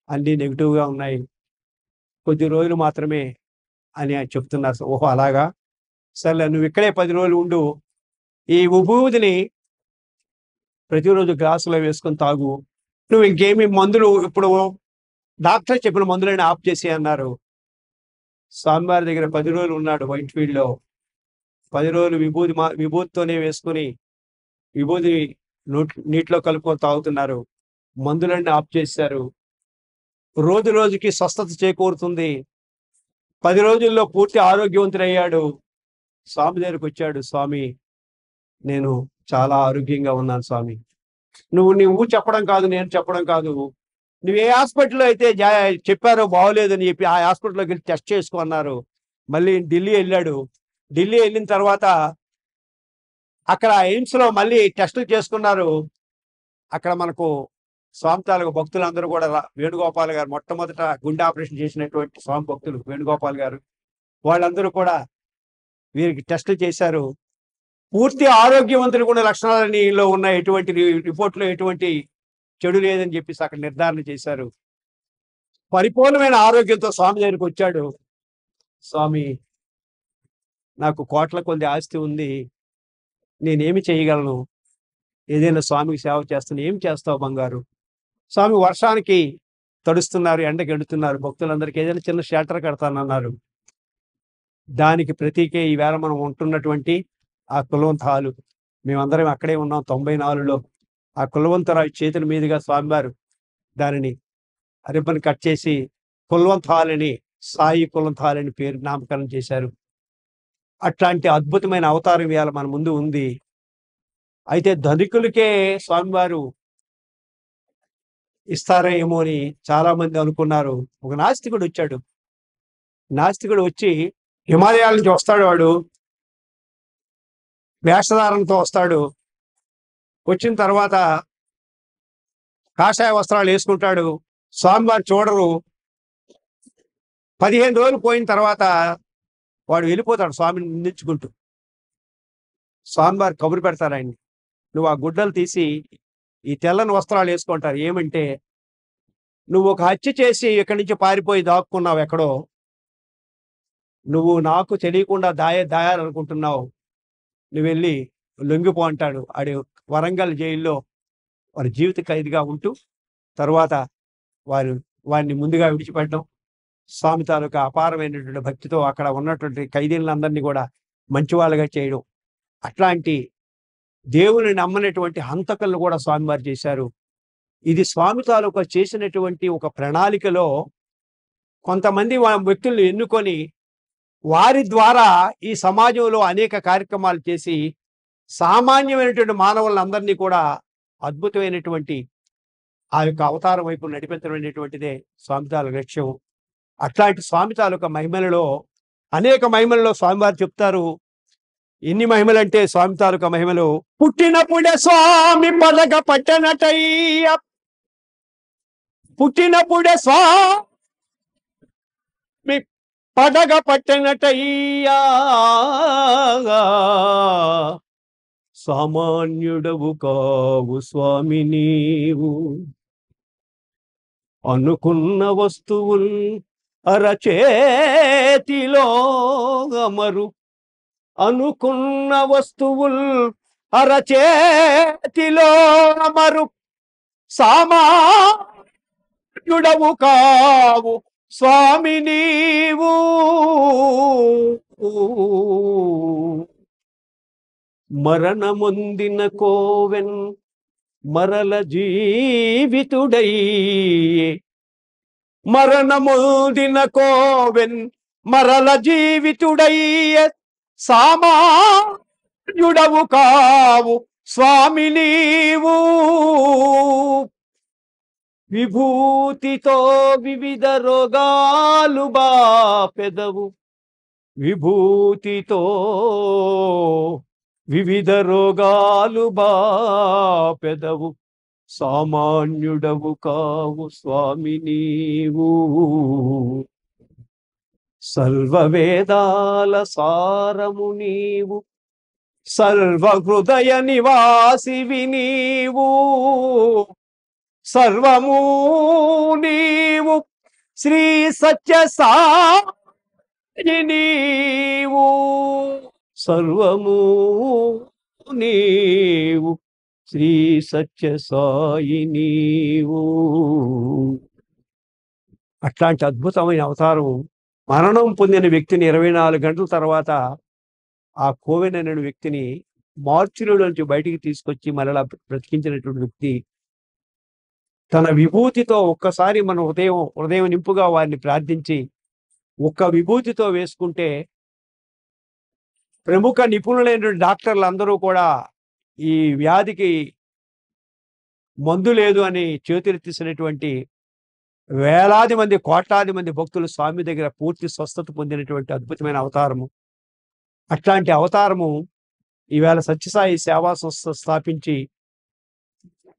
అన్నీ నెగిటివ్గా ఉన్నాయి, కొద్ది రోజులు మాత్రమే అని చెప్తున్నారు. ఓహో అలాగా, సరే నువ్వు ఇక్కడే 10 రోజులు ఉండు, ఈ విభూతిని ప్రతిరోజు గ్లాసులో వేసుకొని తాగు, నువ్వు ఇంకేమి మందులు ఇప్పుడు డాక్టర్ చెప్పిన మందులని ఆఫ్ చేసి అన్నారు. స్వామివారి దగ్గర 10 రోజులు ఉన్నాడు వైట్ ఫీల్డ్లో. 10 రోజులు విభూతితోనే వేసుకుని విభూతి నీటిలో కలుపుకొని తాగుతున్నారు. మందులన్నీ ఆఫ్ చేశారు. రోజు రోజుకి స్వస్థత చేకూరుతుంది. 10 రోజుల్లో పూర్తి ఆరోగ్యవంతుడయ్యాడు. స్వామి దగ్గరికి వచ్చాడు. స్వామి నేను చాలా ఆరోగ్యంగా ఉన్నాను స్వామి. నువ్వు చెప్పడం కాదు, నేను చెప్పడం కాదు, నువ్వు ఏ హాస్పిటల్లో అయితే చెప్పారో బాగోలేదని చెప్పి ఆ హాస్పిటల్లోకి వెళ్ళి టెస్ట్ చేసుకున్నారు. మళ్ళీ ఢిల్లీ వెళ్ళాడు. ఢిల్లీ వెళ్ళిన తర్వాత అక్కడ ఎయిమ్స్లో మళ్ళీ టెస్టులు చేసుకున్నారు. అక్కడ మనకు స్వామి తాలూకు భక్తులందరూ కూడా, వేణుగోపాల్ గారు మొట్టమొదట గుండె ఆపరేషన్ చేసినటువంటి స్వామి భక్తులు వేణుగోపాల్ గారు, వాళ్ళందరూ కూడా వీరికి టెస్టులు చేశారు. పూర్తి ఆరోగ్యవంతులు కూడా లక్షణాలలో ఉన్న ఎటువంటి రిపోర్ట్లో ఎటువంటి చెడు లేదని చెప్పేసి అక్కడ నిర్ధారణ చేశారు. పరిపూర్ణమైన ఆరోగ్యంతో స్వామి దగ్గరికి వచ్చాడు. స్వామి నాకు కోట్ల కొద్ది ఆస్తి ఉంది, నేనేమి చేయగలను, ఏదైనా స్వామికి సేవ చేస్తాను, ఏం చేస్తావు బంగారు? స్వామి వర్షానికి తడుస్తున్నారు, ఎండకి ఎండుతున్నారు, భక్తులందరికీ ఏదైనా చిన్న షెల్టర్ కడతానన్నారు. దానికి ప్రతీకే ఈవేళ మనం ఉంటున్నటువంటి ఆ కుల్వంత్ హాలు. మేమందరం అక్కడే ఉన్నాం 94లో. ఆ కుల్వంతరావు చేతుల మీదుగా స్వామివారు దానిని రిబ్బన్ కట్ చేసి కుల్వంత్ హాల్ అని, సాయి కుల్వంత్ హాల్ అని పేరు నామకరణం చేశారు. అట్లాంటి అద్భుతమైన అవతారం ఇవాళ మన ముందు ఉంది. అయితే ధనికులకే స్వామివారు ఇస్తారేమో అని చాలా మంది అనుకున్నారు. ఒక నాస్తికుడు వచ్చాడు. నాస్తికుడు వచ్చి హిమాలయాల నుంచి వస్తాడు. వాడు వేషధారణతో వస్తాడు. వచ్చిన తర్వాత కాషాయ వస్త్రాలు వేసుకుంటాడు. స్వామివారు చూడరు. 15 రోజులు పోయిన తర్వాత వాడు వెళ్ళిపోతాడు స్వామిని నిందించుకుంటూ. స్వామివారు కబురు పెడతారు ఆయన్ని, నువ్వు ఆ గుడ్డలు తీసి ఈ తెల్లని వస్త్రాలు వేసుకుంటారు. ఏమంటే, నువ్వు ఒక హత్య చేసి ఇక్కడి నుంచి పారిపోయి దాక్కున్నావు ఎక్కడో, నువ్వు నాకు తెలియకుండా దాయాలనుకుంటున్నావు, నువ్వు వెళ్ళి లొంగిపో అంటాడు. ఆడి వరంగల్ జైల్లో వారి జీవిత ఖైదీగా ఉంటూ తర్వాత వారిని ముందుగా విడిచిపెట్టడం, స్వామి తాలూకా అపారమైనటువంటి భక్తితో అక్కడ ఉన్నటువంటి ఖైదీలందరినీ కూడా మంచివాళ్ళుగా చేయడం, అట్లాంటి దేవుని నమ్మనటువంటి హంతకులను కూడా స్వామివారు చేశారు. ఇది స్వామి తాలూకా చేసినటువంటి ఒక ప్రణాళికలో కొంతమంది వ్యక్తులను ఎన్నుకొని వారి ద్వారా ఈ సమాజంలో అనేక కార్యక్రమాలు చేసి సామాన్యమైనటువంటి మానవులందరినీ కూడా అద్భుతమైనటువంటి ఆ యొక్క అవతారం వైపు నడిపించడం స్వామి తాలూకా లక్ష్యం. అట్లాంటి స్వామి తాలూకా మహిమలలో అనేక మహిమలలో స్వామివారు చెప్తారు. ఎన్ని మహిమలంటే స్వామి తాలూకా మహిమలు, పుట్టినప్పుడే స్వామి పలక పట్టనటయ్య, పుట్టినప్పుడే స్వామి పడగ పట్టనటయ్యా, సామాన్యుడవు కావు స్వామి నీవు, అనుకున్న వస్తువుల్ అరచేతిలో అమరు, అనుకున్న వస్తువుల్ అరచేతిలో అమరు, సామాన్యుడవు కావు స్వామి నీవు, మరణమొందిన కోవెన్ మరల జీవితుడై, మరణమొందిన కోవెన్ మరల జీవితుడయ్యే, సామాన్యుడవు కావు స్వామి నీవు, విభూతితో వివిధ రోగాలు బాపెదవు, విభూతితో వివిధ రోగాలు బాపెదవు, సామాన్యుడవు కావు స్వామి నీవు, సర్వవేదాల సారము నీవు, సర్వ హృదయ నివాసివి నీవు, సర్వము నీవు, శ్రీ సత్య సాయి నీవు, సర్వము నీవు, శ్రీ సత్య సాయి నీవు. అట్లాంటి అద్భుతమైన అవతారం. మరణం పొందిన వ్యక్తిని 24 గంటల తర్వాత ఆ కోవెన్ అనే వ్యక్తిని మార్చురీలోంచి బయటికి తీసుకొచ్చి మరలా బ్రతికించినటువంటి వ్యక్తి తన విభూతితో ఒక్కసారి మన హృదయం నింపుగా వారిని ప్రార్థించి ఒక్క విభూతితో వేసుకుంటే ప్రముఖ నిపుణులైనటువంటి డాక్టర్లు అందరూ కూడా ఈ వ్యాధికి మందు లేదు అని చేతులెత్తేసినటువంటి వేలాది మంది, కోట్లాది మంది భక్తులు స్వామి దగ్గర పూర్తి స్వస్థత పొందినటువంటి అద్భుతమైన అవతారము. అట్లాంటి అవతారము ఈవేళ సత్యసాయి సేవా సంస్థ స్థాపించి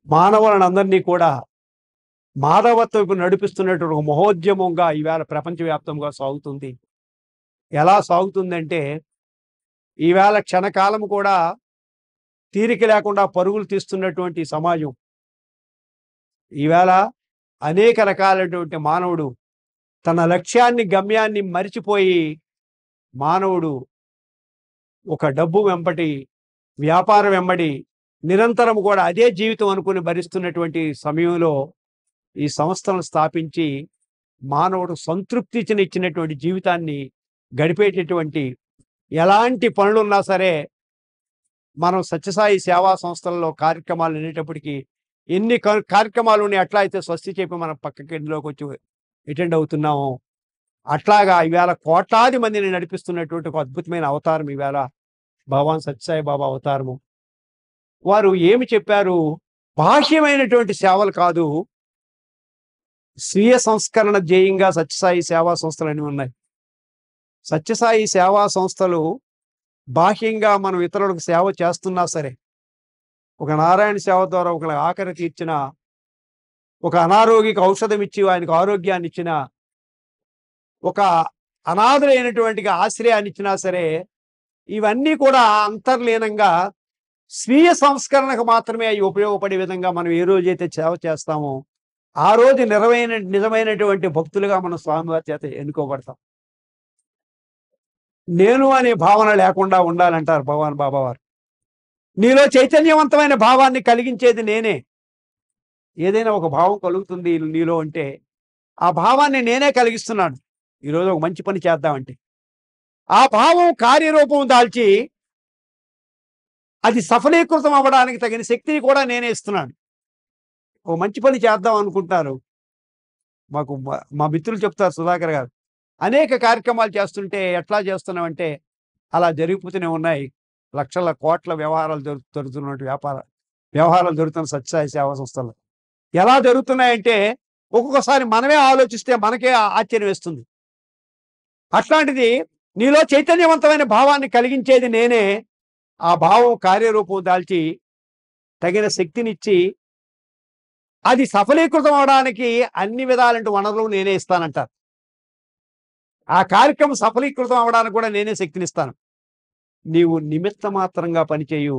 మానవులను అందరినీ కూడా మాధవత్వపు నడిపిస్తున్నటువంటి ఒక మహోద్యమంగా ఈవేళ ప్రపంచవ్యాప్తంగా సాగుతుంది. ఎలా సాగుతుందంటే, ఈవేళ క్షణకాలం కూడా తీరిక లేకుండా పరుగులు తీస్తున్నటువంటి సమాజం. ఈవేళ అనేక రకాలైనటువంటి మానవుడు తన లక్ష్యాన్ని, గమ్యాన్ని మరిచిపోయి మానవుడు ఒక డబ్బు వెంబడి, వ్యాపారం వెంబడి నిరంతరం కూడా అదే జీవితం అనుకుని భరిస్తున్నటువంటి సమయంలో ఈ సంస్థలను స్థాపించి మానవుడు సంతృప్తినిచ్చినటువంటి జీవితాన్ని గడిపేటటువంటి ఎలాంటి పనులున్నా సరే మనం సత్యసాయి సేవా సంస్థలలో కార్యక్రమాలు అనేటప్పటికీ ఎన్ని కార్యక్రమాలు ఉన్నాయి, అట్లా అయితే స్వస్తి చెప్పి మనం పక్కకి ఇంట్లోకి వచ్చి అటెండ్ అవుతున్నాము. అట్లాగా ఈవేళ కోట్లాది మందిని నడిపిస్తున్నటువంటి ఒక అద్భుతమైన అవతారం ఈవేళ భగవాన్ సత్యసాయి బాబా అవతారము. వారు ఏమి చెప్పారు? బాహ్యమైనటువంటి సేవలు కాదు, స్వీయ సంస్కరణ ధ్యేయంగా సత్యసాయి సేవా సంస్థలు ఉన్నాయి. సత్యసాయి సేవా సంస్థలు బాహ్యంగా మనం ఇతరులకు సేవ చేస్తున్నా సరే, ఒక నారాయణ సేవ ద్వారా ఒకరి ఆఖరి తీర్చిన, ఒక అనారోగ్యకి ఔషధం ఇచ్చి ఆయనకు ఆరోగ్యాన్ని ఇచ్చిన, ఒక అనాథులైనటువంటి ఆశ్రయాన్ని ఇచ్చినా సరే ఇవన్నీ కూడా అంతర్లీనంగా స్వీయ సంస్కరణకు మాత్రమే అవి ఉపయోగపడే విధంగా మనం ఏ రోజైతే సేవ చేస్తామో ఆ రోజు నిజమైనటువంటి భక్తులుగా మనం స్వామివారి చేత ఎన్నుకోబడతాం. నేను అనే భావన లేకుండా ఉండాలంటారు భగవాన్ బాబావారు. నీలో చైతన్యవంతమైన భావాన్ని కలిగించేది నేనే. ఏదైనా ఒక భావం కలుగుతుంది నీలో అంటే ఆ భావాన్ని నేనే కలిగిస్తున్నాను. ఈరోజు ఒక మంచి పని చేద్దామంటే ఆ భావం కార్యరూపం దాల్చి అది సఫలీకృతం అవ్వడానికి తగిన శక్తిని కూడా నేనే ఇస్తున్నాను. ఓ మంచి పని చేద్దాం అనుకుంటున్నారు. మాకు మా మిత్రులు చెప్తారు, సుధాకర్ గారు, అనేక కార్యక్రమాలు చేస్తుంటే ఎట్లా చేస్తున్నామంటే అలా జరిగిపోతూనే ఉన్నాయి. లక్షల కోట్ల వ్యవహారాలు జరుగుతున్నట్టు వ్యవహారాలు జరుగుతున్న సత్యసాయి సేవా సంస్థలు ఎలా జరుగుతున్నాయంటే ఒక్కొక్కసారి మనమే ఆలోచిస్తే మనకే ఆశ్చర్యం వేస్తుంది. అట్లాంటిది నీలో చైతన్యవంతమైన భావాన్ని కలిగించేది నేనే. ఆ భావం కార్యరూపం దాల్చి తగిన శక్తినిచ్చి అది సఫలీకృతం అవడానికి అన్ని విధాలంటే వనరులు నేనే ఇస్తానంటారు. ఆ కార్యక్రమం సఫలీకృతం అవడానికి కూడా నేనే శక్తినిస్తాను. నీవు నిమిత్త మాత్రంగా పనిచేయు,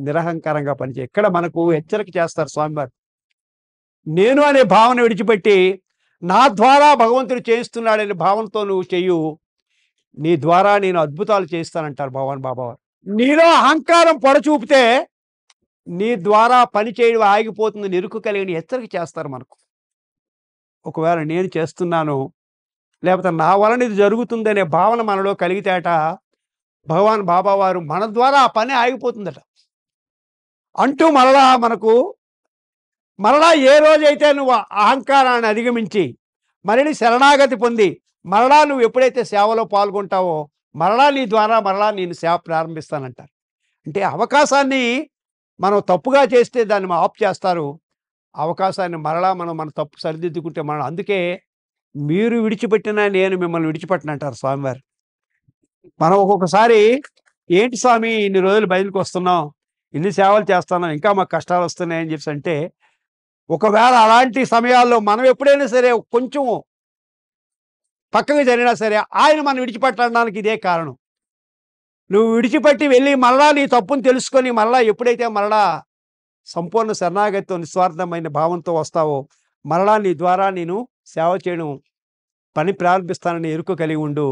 నిరహంకారంగా పనిచేయు. ఇక్కడ మనకు హెచ్చరిక చేస్తారు స్వామివారు. నేను అనే భావన విడిచిపెట్టి నా ద్వారా భగవంతుడు చేయిస్తున్నాడనే భావనతో నువ్వు చెయ్యు, నీ ద్వారా నేను అద్భుతాలు చేయిస్తానంటారు భగవాన్ బాబావారు. నీలో అహంకారం పొడచూపితే నీ ద్వారా పని చేయడం ఆగిపోతుంది, నిరుకు కలిగిన హెచ్చరిక చేస్తారు మనకు. ఒకవేళ నేను చేస్తున్నాను లేకపోతే నా వలన ఇది జరుగుతుందనే భావన మనలో కలిగితేట భగవాన్ బాబావారు మన ద్వారా ఆ పని ఆగిపోతుందట అంటూ మరలా ఏ రోజైతే నువ్వు అహంకారాన్ని అధిగమించి మరిని శరణాగతి పొంది మరలా నువ్వు ఎప్పుడైతే సేవలో పాల్గొంటావో మరలా నీ ద్వారా మరలా నేను సేవ ప్రారంభిస్తానంటారు. అంటే అవకాశాన్ని మనం తప్పుగా చేస్తే దాన్ని ఆఫ్ చేస్తారు. అవకాశాన్ని మరలా మన తప్పు సరిదిద్దుకుంటే అందుకే మీరు విడిచిపెట్టినా నేను మిమ్మల్ని విడిచిపెట్టనంటారు స్వామివారు. మనం ఒక్కొక్కసారి ఏంటి స్వామి ఇన్ని రోజులు బయలుకి వస్తున్నాం, ఇన్ని సేవలు చేస్తున్నాం, ఇంకా మాకు కష్టాలు వస్తున్నాయని చెప్పి అంటే ఒకవేళ అలాంటి సమయాల్లో మనం ఎప్పుడైనా సరే కొంచెం పక్కకు జరిగినా సరే ఆయన మనం విడిచిపెట్టడానికి ఇదే కారణం. నువ్వు విడిచిపెట్టి వెళ్ళి మరలా నీ తప్పును తెలుసుకొని మరలా ఎప్పుడైతే మరలా సంపూర్ణ శరణాగతితో నిస్వార్థమైన భావంతో వస్తావో మరలా నీ ద్వారా నేను సేవ చేయడం పని ప్రారంభిస్తానని ఎరుక కలిగి ఉండు.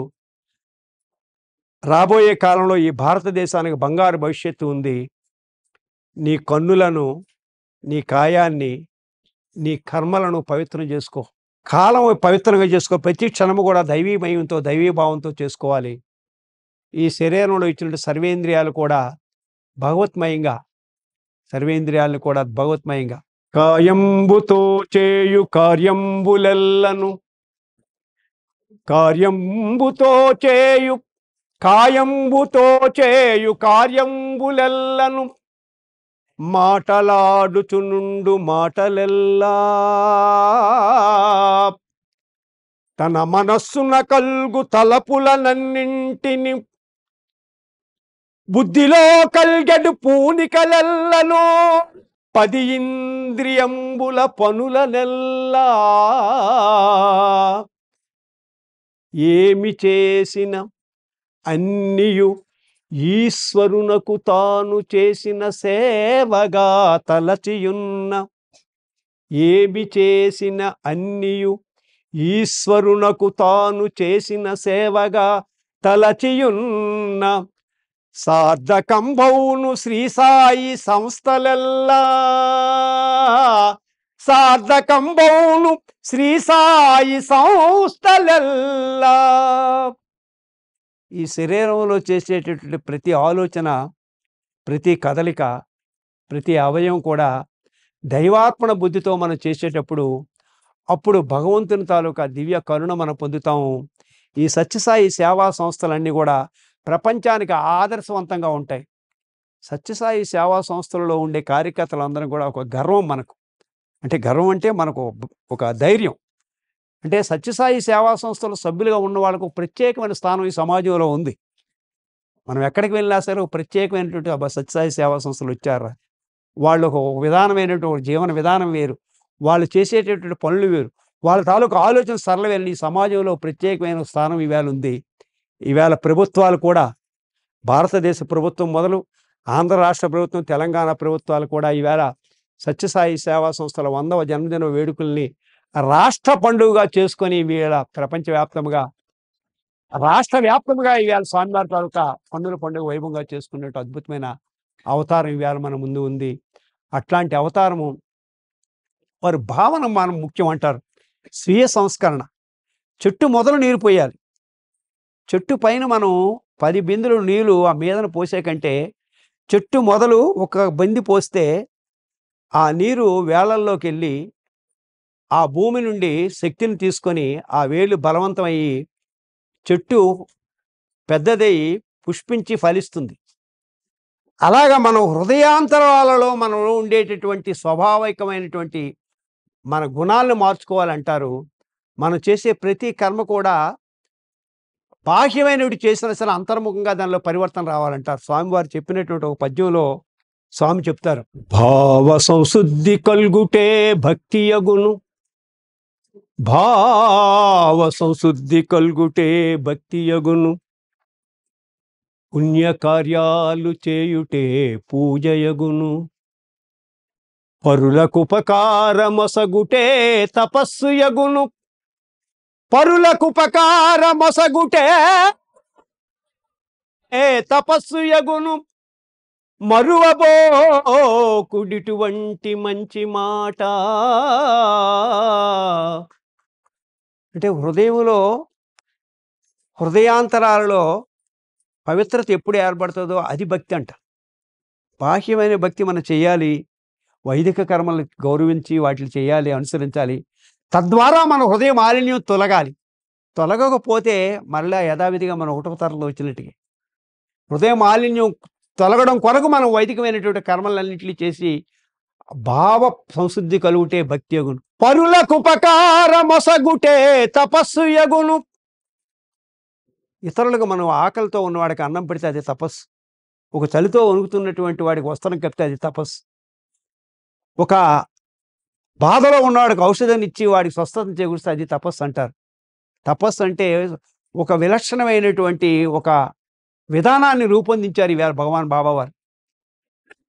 రాబోయే కాలంలో ఈ భారతదేశానికి బంగారు భవిష్యత్తు ఉంది. నీ కన్నులను, నీ కాయాన్ని, నీ కర్మలను పవిత్రం చేసుకో. కాలం పవిత్రంగా చేసుకో. ప్రతి క్షణము కూడా దైవీమయంతో దైవీభావంతో చేసుకోవాలి. ఈ శరీరంలో ఇచ్చిన సర్వేంద్రియాలు కూడా భగవత్మయంగా, సర్వేంద్రియాలను కూడా భగవత్మయంగా కాయంబుతో చేయు కార్యంబులెల్లను కాయంబుతో చేయు కార్యంబులెల్లను మాటలాడుచునుండు మాటలెల్లా తన మనస్సున కల్గు తలపులనన్నింటిని బుద్ధిలో కల్గెడు పూనికలెల్లను 10 ఇంద్రియంబుల పనులనెల్లా ఏమి చేసిన అన్నియు ఈశ్వరునకు తాను చేసిన సేవగా తలచియున్న. ఏమి చేసిన అన్నియు ఈశ్వరునకు తాను చేసిన సేవగా తలచియున్న. సార్థకంబౌను శ్రీ సాయి సంస్థలెల్లా సార్థకంబౌను శ్రీ సాయి సంస్థలెల్లా. ఈ శరీరంలో చేసేటటువంటి ప్రతి ఆలోచన, ప్రతి కదలిక, ప్రతి అవయవం కూడా దైవాత్మన బుద్ధితో మనం చేసేటప్పుడు అప్పుడు భగవంతుని తాలూకా దివ్య కరుణ మనం పొందుతాము. ఈ సత్యసాయి సేవా సంస్థలన్నీ కూడా ప్రపంచానికి ఆదర్శవంతంగా ఉంటాయి. సత్యసాయి సేవా సంస్థలలో ఉండే కార్యకర్తలందరం కూడా ఒక గర్వం మనకు. అంటే గర్వం అంటే మనకు ఒక ధైర్యం. అంటే సత్యసాయి సేవా సంస్థల సభ్యులుగా ఉన్న వాళ్ళకు ప్రత్యేకమైన స్థానం ఈ సమాజంలో ఉంది. మనం ఎక్కడికి వెళ్ళినా సరే ఒక ప్రత్యేకమైనటువంటి సత్యసాయి సేవా సంస్థలు వచ్చారు. వాళ్ళు ఒక విధానమైనటువంటి జీవన విధానం వేరు, వాళ్ళు చేసేటటువంటి పనులు వేరు, వాళ్ళ తాలూకు ఆలోచన సరళమైన ఈ సమాజంలో ప్రత్యేకమైన స్థానం ఈవేళ ఉంది. ఈవేళ ప్రభుత్వాలు కూడా, భారతదేశ ప్రభుత్వం మొదలు ఆంధ్ర రాష్ట్ర ప్రభుత్వం, తెలంగాణ ప్రభుత్వాలు కూడా ఈవేళ సత్యసాయి సేవా సంస్థల 100వ జన్మదిన వేడుకల్ని రాష్ట్ర పండుగగా చేసుకొని ఈవేళ ప్రపంచవ్యాప్తంగా, రాష్ట్ర వ్యాప్తంగా ఈవేళ స్వామివారి తాలూకా కన్నుల పండుగ వైభవంగా చేసుకున్నట్టు అద్భుతమైన అవతారం ఈవేళ మన ముందు ఉంది. అట్లాంటి అవతారము వారి భావన మనం ముఖ్యం అంటారు. స్వీయ సంస్కరణ. చెట్టు మొదలు నీరు పోయాలి. చెట్టు పైన మనం 10 బిందులు నీళ్ళు ఆ మీదన పోసే కంటే చెట్టు మొదలు ఒక బింది పోస్తే ఆ నీరు వేళల్లోకి వెళ్ళి ఆ భూమి నుండి శక్తిని తీసుకొని ఆ వేళ్ళు బలవంతమయ్యి చెట్టు పెద్దదయ్యి పుష్పించి ఫలిస్తుంది. అలాగా మనం హృదయాంతరాలలో మనలో ఉండేటటువంటి స్వాభావికమైనటువంటి మన గుణాలను మార్చుకోవాలంటారు. మనం చేసే ప్రతి కర్మ కూడా బాహ్యమైనవి చేసినా సరే అంతర్ముఖంగా దానిలో పరివర్తన రావాలంటారు. స్వామివారు చెప్పినటువంటి ఒక పద్యంలో స్వామి చెప్తారు, భావ సంశుద్ధి కల్గుటే భక్తి యగును, భావ సంశుద్ధి కల్గుటే భక్తి యగును, పుణ్యకార్యాలు చేయుటే పూజయగును, పరులకుపకారమొసగుటే తపస్సు యగును, పరులకుపకారమొసగుటే తపస్సు యగును, మరువబోకుడిటువంటి మంచి మాట. అంటే హృదయాంతరాలలో పవిత్రత ఎప్పుడు ఏర్పడుతుందో అది భక్తి అంట. బాహ్యమైన భక్తి మనం చేయాలి, వైదిక కర్మలు గౌరవించి వాటిని చేయాలి, అనుసరించాలి. తద్వారా మన హృదయ మాలిన్యం తొలగాలి. తొలగకపోతే మరలా యథావిధిగా మనం 1వ తరంలో వచ్చినట్టుగా హృదయ మాలిన్యం తొలగడం కొరకు మనం వైదికమైనటువంటి కర్మలన్నింటినీ చేసి భావ సంశుద్ధి కలుగుటే భక్తి యగును, పరులకుపకారమొసగుటే తపస్సు యగును. ఇతరులకు మనం ఆకలితో ఉన్నవాడికి అన్నం పెడితే అది తపస్సు. ఒక చలితో వణుకుతున్నటువంటి వాడికి వస్త్రం కప్పితే అది తపస్సు. ఒక బాధలో ఉన్నవాడికి ఔషధం ఇచ్చి వాడికి స్వస్థత చేకూరిస్తే అది తపస్సు అంటారు. తపస్సు అంటే ఒక విలక్షణమైనటువంటి ఒక విధానాన్ని రూపొందించారు ఈవేళ భగవాన్ బాబావారు.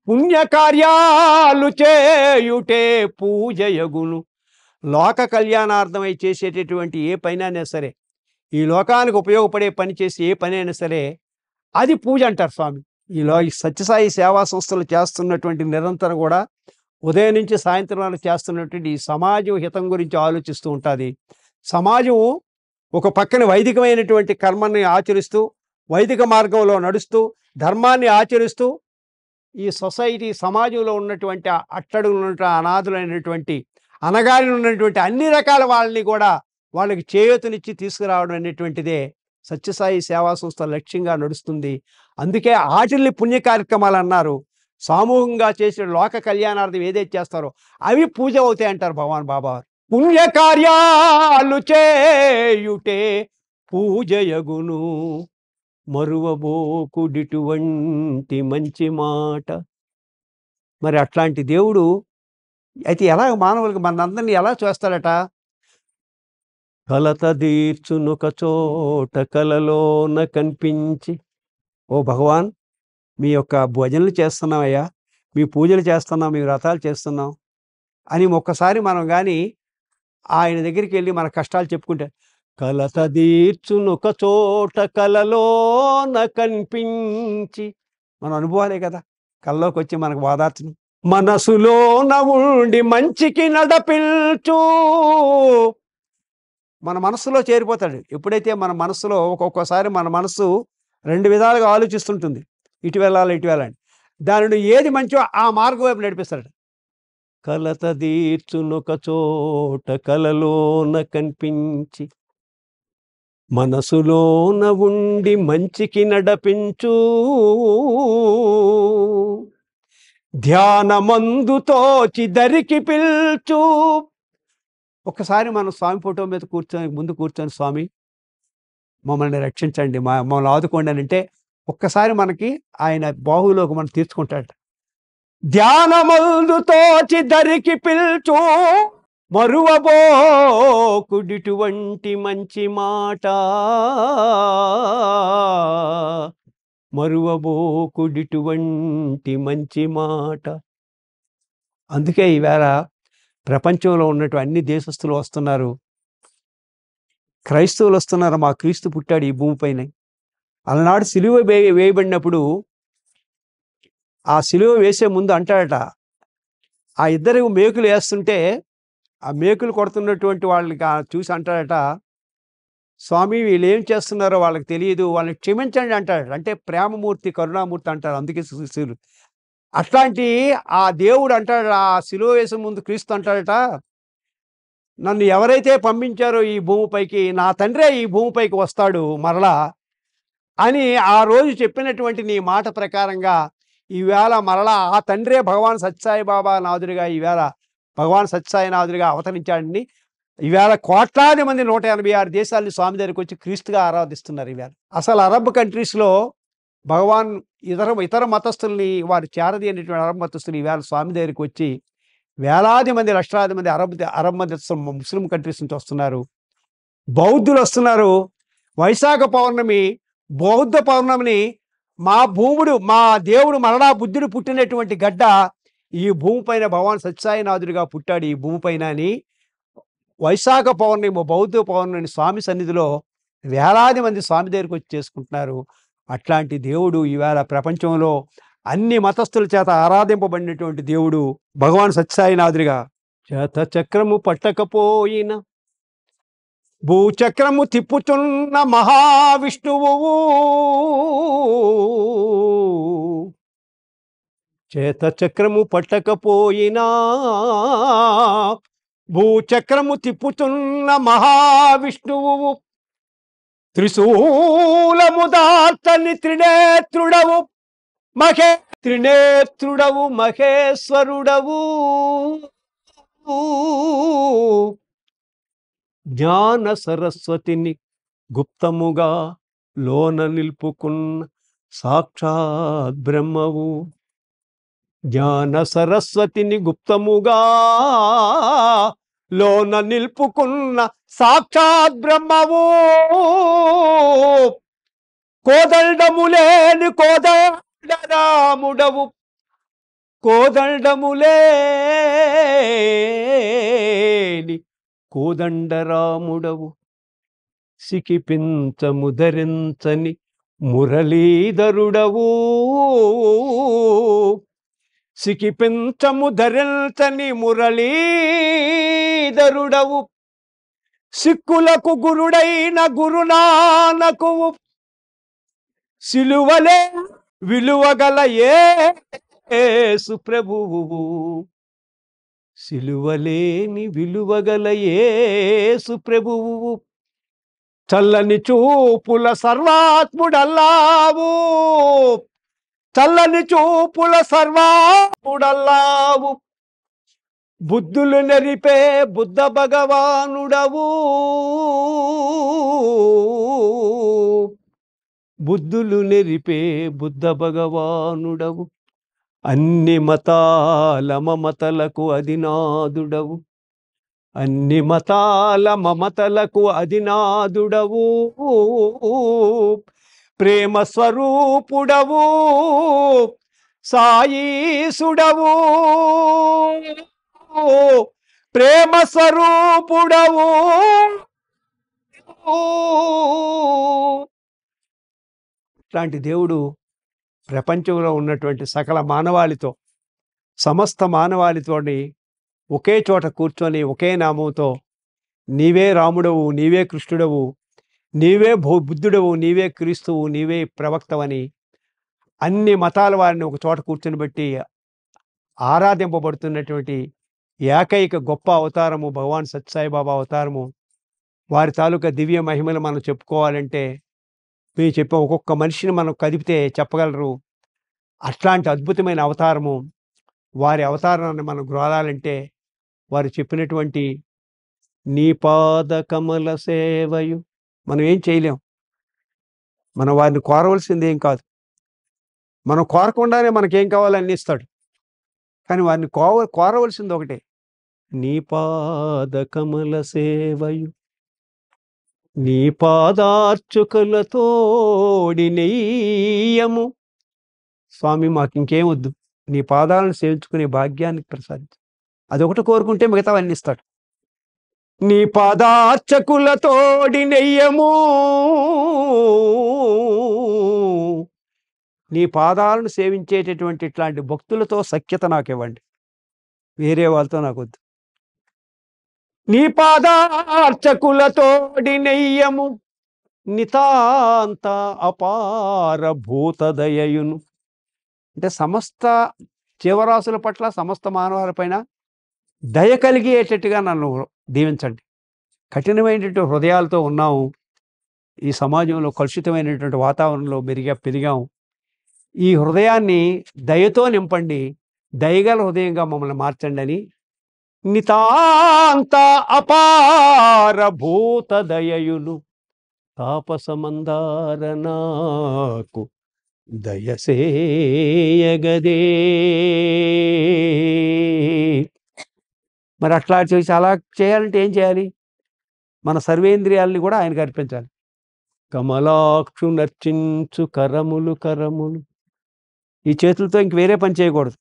పుణ్యకార్యాలు చేయుటే పూజయగును. లోక కళ్యాణార్థమై చేసేటటువంటి ఏ పైనైనా సరే, ఈ లోకానికి ఉపయోగపడే పని చేసి ఏ పని అయినా సరే అది పూజ అంటారు స్వామి. ఈ సత్యసాయి సేవా సంస్థలు చేస్తున్నటువంటి నిరంతరం కూడా ఉదయం నుంచి సాయంత్రం వరకు చేస్తున్నటువంటి ఈ సమాజం హితం గురించి ఆలోచిస్తూ ఉంటుంది. సమాజం ఒక పక్కన వైదికమైనటువంటి కర్మని ఆచరిస్తూ, వైదిక మార్గంలో నడుస్తూ, ధర్మాన్ని ఆచరిస్తూ, ఈ సొసైటీ సమాజంలో ఉన్నటువంటి అట్టడుగులు ఉన్నటువంటి అనాథులైనటువంటి అనగారి ఉన్నటువంటి అన్ని రకాల వాళ్ళని కూడా వాళ్ళకి చేయూతనిచ్చి తీసుకురావడం అనేటువంటిదే సత్యసాయి సేవా సంస్థ లక్ష్యంగా నడుస్తుంది. అందుకే ఆటిల్ని పుణ్య కార్యక్రమాలు అన్నారు. సామూహికంగా చేసిన లోక కళ్యాణార్థం ఏదైతే చేస్తారో అవి పూజ అవుతాయి అంటారు భగవాన్ బాబా. పుణ్యకార్యాలు చేయుటే పూజయగును, మరువబోకుడిటువంటి మంచి మాట. మరి అట్లాంటి దేవుడు అయితే ఎలా మానవులకి మనందరినీ ఎలా చేస్తాడట? కలత దీర్చునొక చోట కలలోన కనిపించి, ఓ భగవాన్ మీ యొక్క భజనలు చేస్తున్నామయ్యా, మీ పూజలు చేస్తున్నాం, మీ వ్రతాలు చేస్తున్నాం అని ఒక్కసారి మనం కానీ ఆయన దగ్గరికి వెళ్ళి మన కష్టాలు చెప్పుకుంటే, కలత దీర్చునొక చోట కలలోన కనిపించి, మన అనుభవాలే కదా కల్లోకి వచ్చి మనకు వాదార్చను. మనసులోన ఉండి మంచికి నడపిల్చు, మన మనస్సులో చేరిపోతాడు. ఎప్పుడైతే మన మనస్సులో ఒక్కొక్కసారి మన మనస్సు 2 విధాలుగా ఆలోచిస్తుంటుంది, ఇటు వెళ్ళాలి ఇటు వెళ్ళాలి, దానిని ఏది మంచో ఆ మార్గం వైపు నడిపిస్తాడు. కలత దీర్చునొక చోట కలలోన కనిపించి, మనసులోన ఉండి మంచికి నడపించు, ధ్యానమందు తోచి దరికి పిల్చు. ఒక్కసారి మనం స్వామి ఫోటో మీద ముందు కూర్చొని స్వామి మమ్మల్ని రక్షించండి, మమ్మల్ని ఆదుకోండి అని అంటే ఒక్కసారి మనకి ఆయన బాహులోకి మనం తీర్చుకుంటాడు. ధ్యానమందు తోచి దరికి పిల్చు, మరువబోకుడిటువంటి మంచి మాట, మరువబోకుడిటువంటి మంచి మాట. అందుకే ఈవేళ ప్రపంచంలో ఉన్నట్టు అన్ని దేశస్తులు వస్తున్నారు, క్రైస్తవులు వస్తున్నారు. మా క్రీస్తు పుట్టాడు ఈ భూమిపైన. అలనాడు సిలువ వేయబడినప్పుడు ఆ సిలువ వేసే ముందు అంటాడట, ఆ ఇద్దరు మేకులు వేస్తుంటే ఆ మేకులు కొడుతున్నటువంటి వాళ్ళని చూసి అంటాడట, స్వామి వీళ్ళు ఏం చేస్తున్నారో వాళ్ళకి తెలియదు, వాళ్ళని క్షమించండి అంటాడు. అంటే ప్రేమమూర్తి, కరుణామూర్తి అంటారు. అందుకే అట్లాంటి ఆ దేవుడు అంటాడు, ఆ సిలువ వేసే ముందు క్రీస్తు అంటాడట, నన్ను ఎవరైతే పంపించారో ఈ భూమిపైకి, నా తండ్రే ఈ భూమిపైకి వస్తాడు మరలా అని ఆ రోజు చెప్పినటువంటి నీ మాట ప్రకారంగా ఈవేళ మరలా ఆ తండ్రే భగవాన్ సత్యసాయి బాబా నాథుడిగా, ఈవేళ భగవాన్ సత్యసాయి నాథుడిగా అవతరించాడని ఈవేళ కోట్లాది మంది 186 దేశాలని స్వామి దగ్గరికి వచ్చి క్రీస్తుగా ఆరాధిస్తున్నారు. ఈవేళ అసలు అరబ్ కంట్రీస్లో భగవాన్ ఇతర మతస్థుల్ని వారు చేరది అనేటువంటి అరబ్ మతస్థులు ఈవేళ స్వామి దగ్గరికి వచ్చి వేలాది మంది, లక్షలాది మంది అరబ్ మతస్థులు ముస్లిం కంట్రీస్ నుంచి వస్తున్నారు. బౌద్ధులు వస్తున్నారు. వైశాఖ పౌర్ణమి, బౌద్ధ పౌర్ణమిని మా దేవుడు మరలా బుద్ధుడు పుట్టినటువంటి గడ్డ ఈ భూమిపైన భగవాన్ సత్యసాయినాథుడిగా పుట్టాడు ఈ భూమిపైన అని వైశాఖ పౌర్ణమి, బౌద్ధ పౌర్ణమి స్వామి సన్నిధిలో వేలాది మంది స్వామి దగ్గరికి వచ్చి చేసుకుంటున్నారు. అట్లాంటి దేవుడు ఈవేళ ప్రపంచంలో అన్ని మతస్థుల చేత ఆరాధింపబడినటువంటి దేవుడు భగవాన్ సత్యసాయినాథుడిగా. చేత చక్రము పట్టకపోయిన భూచక్రము తిప్పుచున్న మహావిష్ణువు, చేత చక్రము పట్టకపోయినా భూచక్రము తిప్పుచున్న మహావిష్ణువు, త్రిశూలము దాల్చని త్రినేత్రుడవు త్రినేత్రుడవు మహేశ్వరుడవు, జ్ఞాన సరస్వతిని గుప్తముగా లోన నిలుపుకున్న సాక్షాత్ బ్రహ్మవు, జ్ఞాన సరస్వతిని గుప్తముగా లోన నిలుపుకున్న సాక్షాత్ బ్రహ్మవు, కోదండములేని కోదండరాముడవు, కోదండములేని కోదండరాముడవు, సికిపించము ధరించని మురళీధరుడవు, సికిపించము ధరించని మురళీధరుడవు, సిక్కులకు గురుడైన గురునానకువు, సిలువలే విలువగల యేసు ప్రభువు, సిలువలేని విలువగల యేసు ప్రభువు, చల్లని చూపుల సర్వాత్ముడల్లావు, చల్లని చూపుల సర్వాత్ముడల్లావు, బుద్ధులు నెరిపే బుద్ధ భగవానుడవు, బుద్ధులు నెరిపే బుద్ధ భగవానుడవు, అన్ని మతాల మమతలకు అధినాథుడవు, అన్ని మతాల మమతలకు అధినాథుడవు, ప్రేమ స్వరూపుడవు సాయీసుడవు, ప్రేమ స్వరూపుడవు. ఇట్లాంటి దేవుడు ప్రపంచంలో ఉన్నటువంటి సకల మానవాళితో, సమస్త మానవాళితోని ఒకే చోట కూర్చొని ఒకే నామంతో నీవే రాముడవు, నీవే కృష్ణుడవు, నీవే బుద్ధుడవు, నీవే క్రీస్తువు, నీవే ప్రవక్తవని అన్ని మతాల వారిని ఒక చోట కూర్చొని బట్టి ఆరాధింపబడుతున్నటువంటి ఏకైక గొప్ప అవతారము భగవాన్ సత్యసాయిబాబా అవతారము. వారి తాలూకా దివ్య మహిమలు మనం చెప్పుకోవాలంటే మీరు చెప్పే ఒక్కొక్క మనిషిని మనం కదిపితే చెప్పగలరు. అట్లాంటి అద్భుతమైన అవతారము. వారి అవతారాన్ని మనం గ్రోలాలంటే వారు చెప్పినటువంటి నీ పాద కమల సేవయు మనం ఏం చేయలేం. మనం వారిని కోరవలసింది ఏం కాదు. మనం కోరకుండానే మనకేం కావాలో అన్ని ఇస్తాడు. కానీ వారిని కోరవలసింది ఒకటే, నీ పాద కమల సేవయు నీ పాదార్చుకలతోడి నెయ్యము. స్వామి మాకు ఇంకేం వద్దు, నీ పాదాలను సేవించుకునే భాగ్యాన్ని ప్రసాదించు. అదొకటి కోరుకుంటే మిగతావన్నీ ఇస్తాడు. నీ పాదార్చకులతోడి నెయ్యము, నీ పాదాలను సేవించేటటువంటి ఇట్లాంటి భక్తులతో సఖ్యత నాకు ఇవ్వండి, వేరే వాళ్ళతో నాకు వద్దు. నీ పాదార్చకులతోడి నెయ్యము నితాంత అపార భూతదయయును. అంటే సమస్త జీవరాశుల పట్ల, సమస్త మానవాళిపైన దయ కలిగేటట్టుగా నన్ను దీవించండి. కఠినమైనటువంటి హృదయాలతో ఉన్నాము, ఈ సమాజంలో కలుషితమైనటువంటి వాతావరణంలో పెరిగాము. ఈ హృదయాన్ని దయతో నింపండి, దయగల హృదయంగా మమ్మల్ని మార్చండి అని నితాంత అపార భూత దయయును తాపసమందార నాకు దయసేయగదే. మరి అట్లా చేసి అలా చేయాలంటే ఏం చేయాలి? మన సర్వేంద్రియాలని కూడా ఆయనకు అర్పించాలి. కమలాక్షు నర్చించు కరములు కరములు. ఈ చేతులతో ఇంక వేరే పని చేయకూడదు.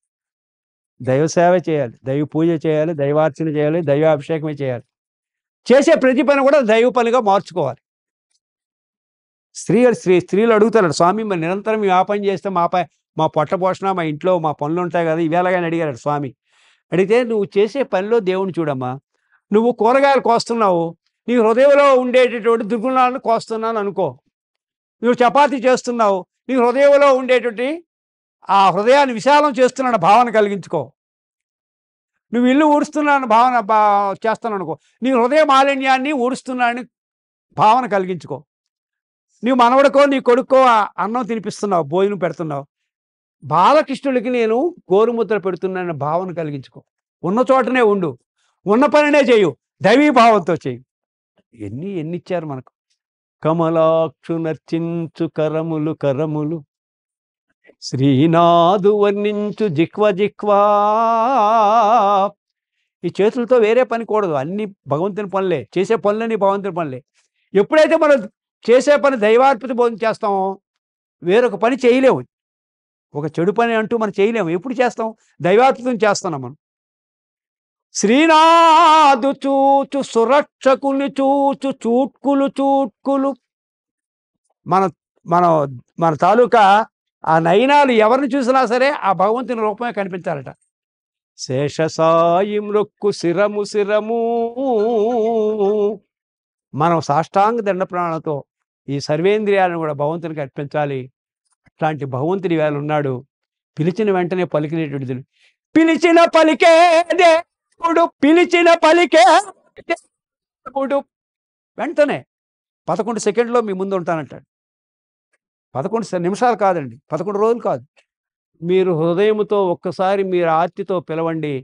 దైవ సేవ చేయాలి, దైవ పూజ చేయాలి, దైవార్చన చేయాలి, దైవాభిషేకమే చేయాలి. చేసే ప్రతి పని కూడా దైవ పనిగా మార్చుకోవాలి. స్త్రీలు అడుగుతారు, స్వామి మరి నిరంతరం మేము ఆ పని చేస్తే మా పొట్ట పోషణ, మా ఇంట్లో మా పనులు ఉంటాయి కదా, ఇవేలాగానే అడిగారు స్వామి. అడిగితే నువ్వు చేసే పనిలో దేవుని చూడమ్మా. నువ్వు కూరగాయలు కోస్తున్నావు, నీ హృదయంలో ఉండేటటువంటి దుర్గుణాలను కోస్తున్నాను అనుకో. నువ్వు చపాతీ చేస్తున్నావు, నీ హృదయంలో ఉండేటువంటి ఆ హృదయాన్ని విశాలం చేస్తున్నాను భావన కలిగించుకో. నువ్వు ఇల్లు ఊడుస్తున్నాను భావన చేస్తాను అనుకో, నీ హృదయ మాలిన్యాన్ని ఊడుస్తున్నానని భావన కలిగించుకో. నువ్వు మనవడికో నీ కొడుకో అన్నం తినిపిస్తున్నావు, భోజనం పెడుతున్నావు, బాలకృష్ణుడికి నేను గోరుముద్ర పెడుతున్నానని భావన కలిగించుకో. ఉన్న చోటనే ఉండు, ఉన్న పనినే చేయు, దైవీభావంతో చేయు. ఎన్ని ఇచ్చారు మనకు. కమలాక్షు నర్చించు కరములు కరములు, శ్రీనాథు వర్ణించు జిక్వ జిక్వా. ఈ చేతులతో వేరే పని కూడదు, అన్ని భగవంతుని పనులే, చేసే పనులన్నీ భగవంతుని పనులే. ఎప్పుడైతే మనం చేసే పని దైవార్పిత బోధన చేస్తామో వేరొక పని చేయలేము. ఒక చెడు పని అంటూ మనం చేయలేము. ఎప్పుడు చేస్తాం? దైవార్పితం చేస్తున్నాం మనం. శ్రీనాథు చూచు సురక్షకుని చూచు చూట్కులు చూట్కులు. మన మన మన తాలూకా ఆ నయనాలు ఎవరిని చూసినా సరే ఆ భగవంతుని రూపమే కనిపించాలట. శేషసాయి మృక్కు శిరము శిరము. మనం సాష్టాంగ దండ ప్రాణాలతో ఈ సర్వేంద్రియాలను కూడా భగవంతునికి అర్పించాలి. అట్లాంటి భగవంతుడి వేళ ఉన్నాడు. పిలిచిన వెంటనే పలికినటువంటి పిలిచిన పలికే దేవుడు, పిలిచిన పలికే దేవుడు. వెంటనే 11 సెకండ్లో మీ ముందు ఉంటానంటాడు. 11 నిమిషాలు కాదండి, 11 రోజులు కాదు. మీరు హృదయంతో ఒక్కసారి మీరు ఆర్తితో పిలవండి,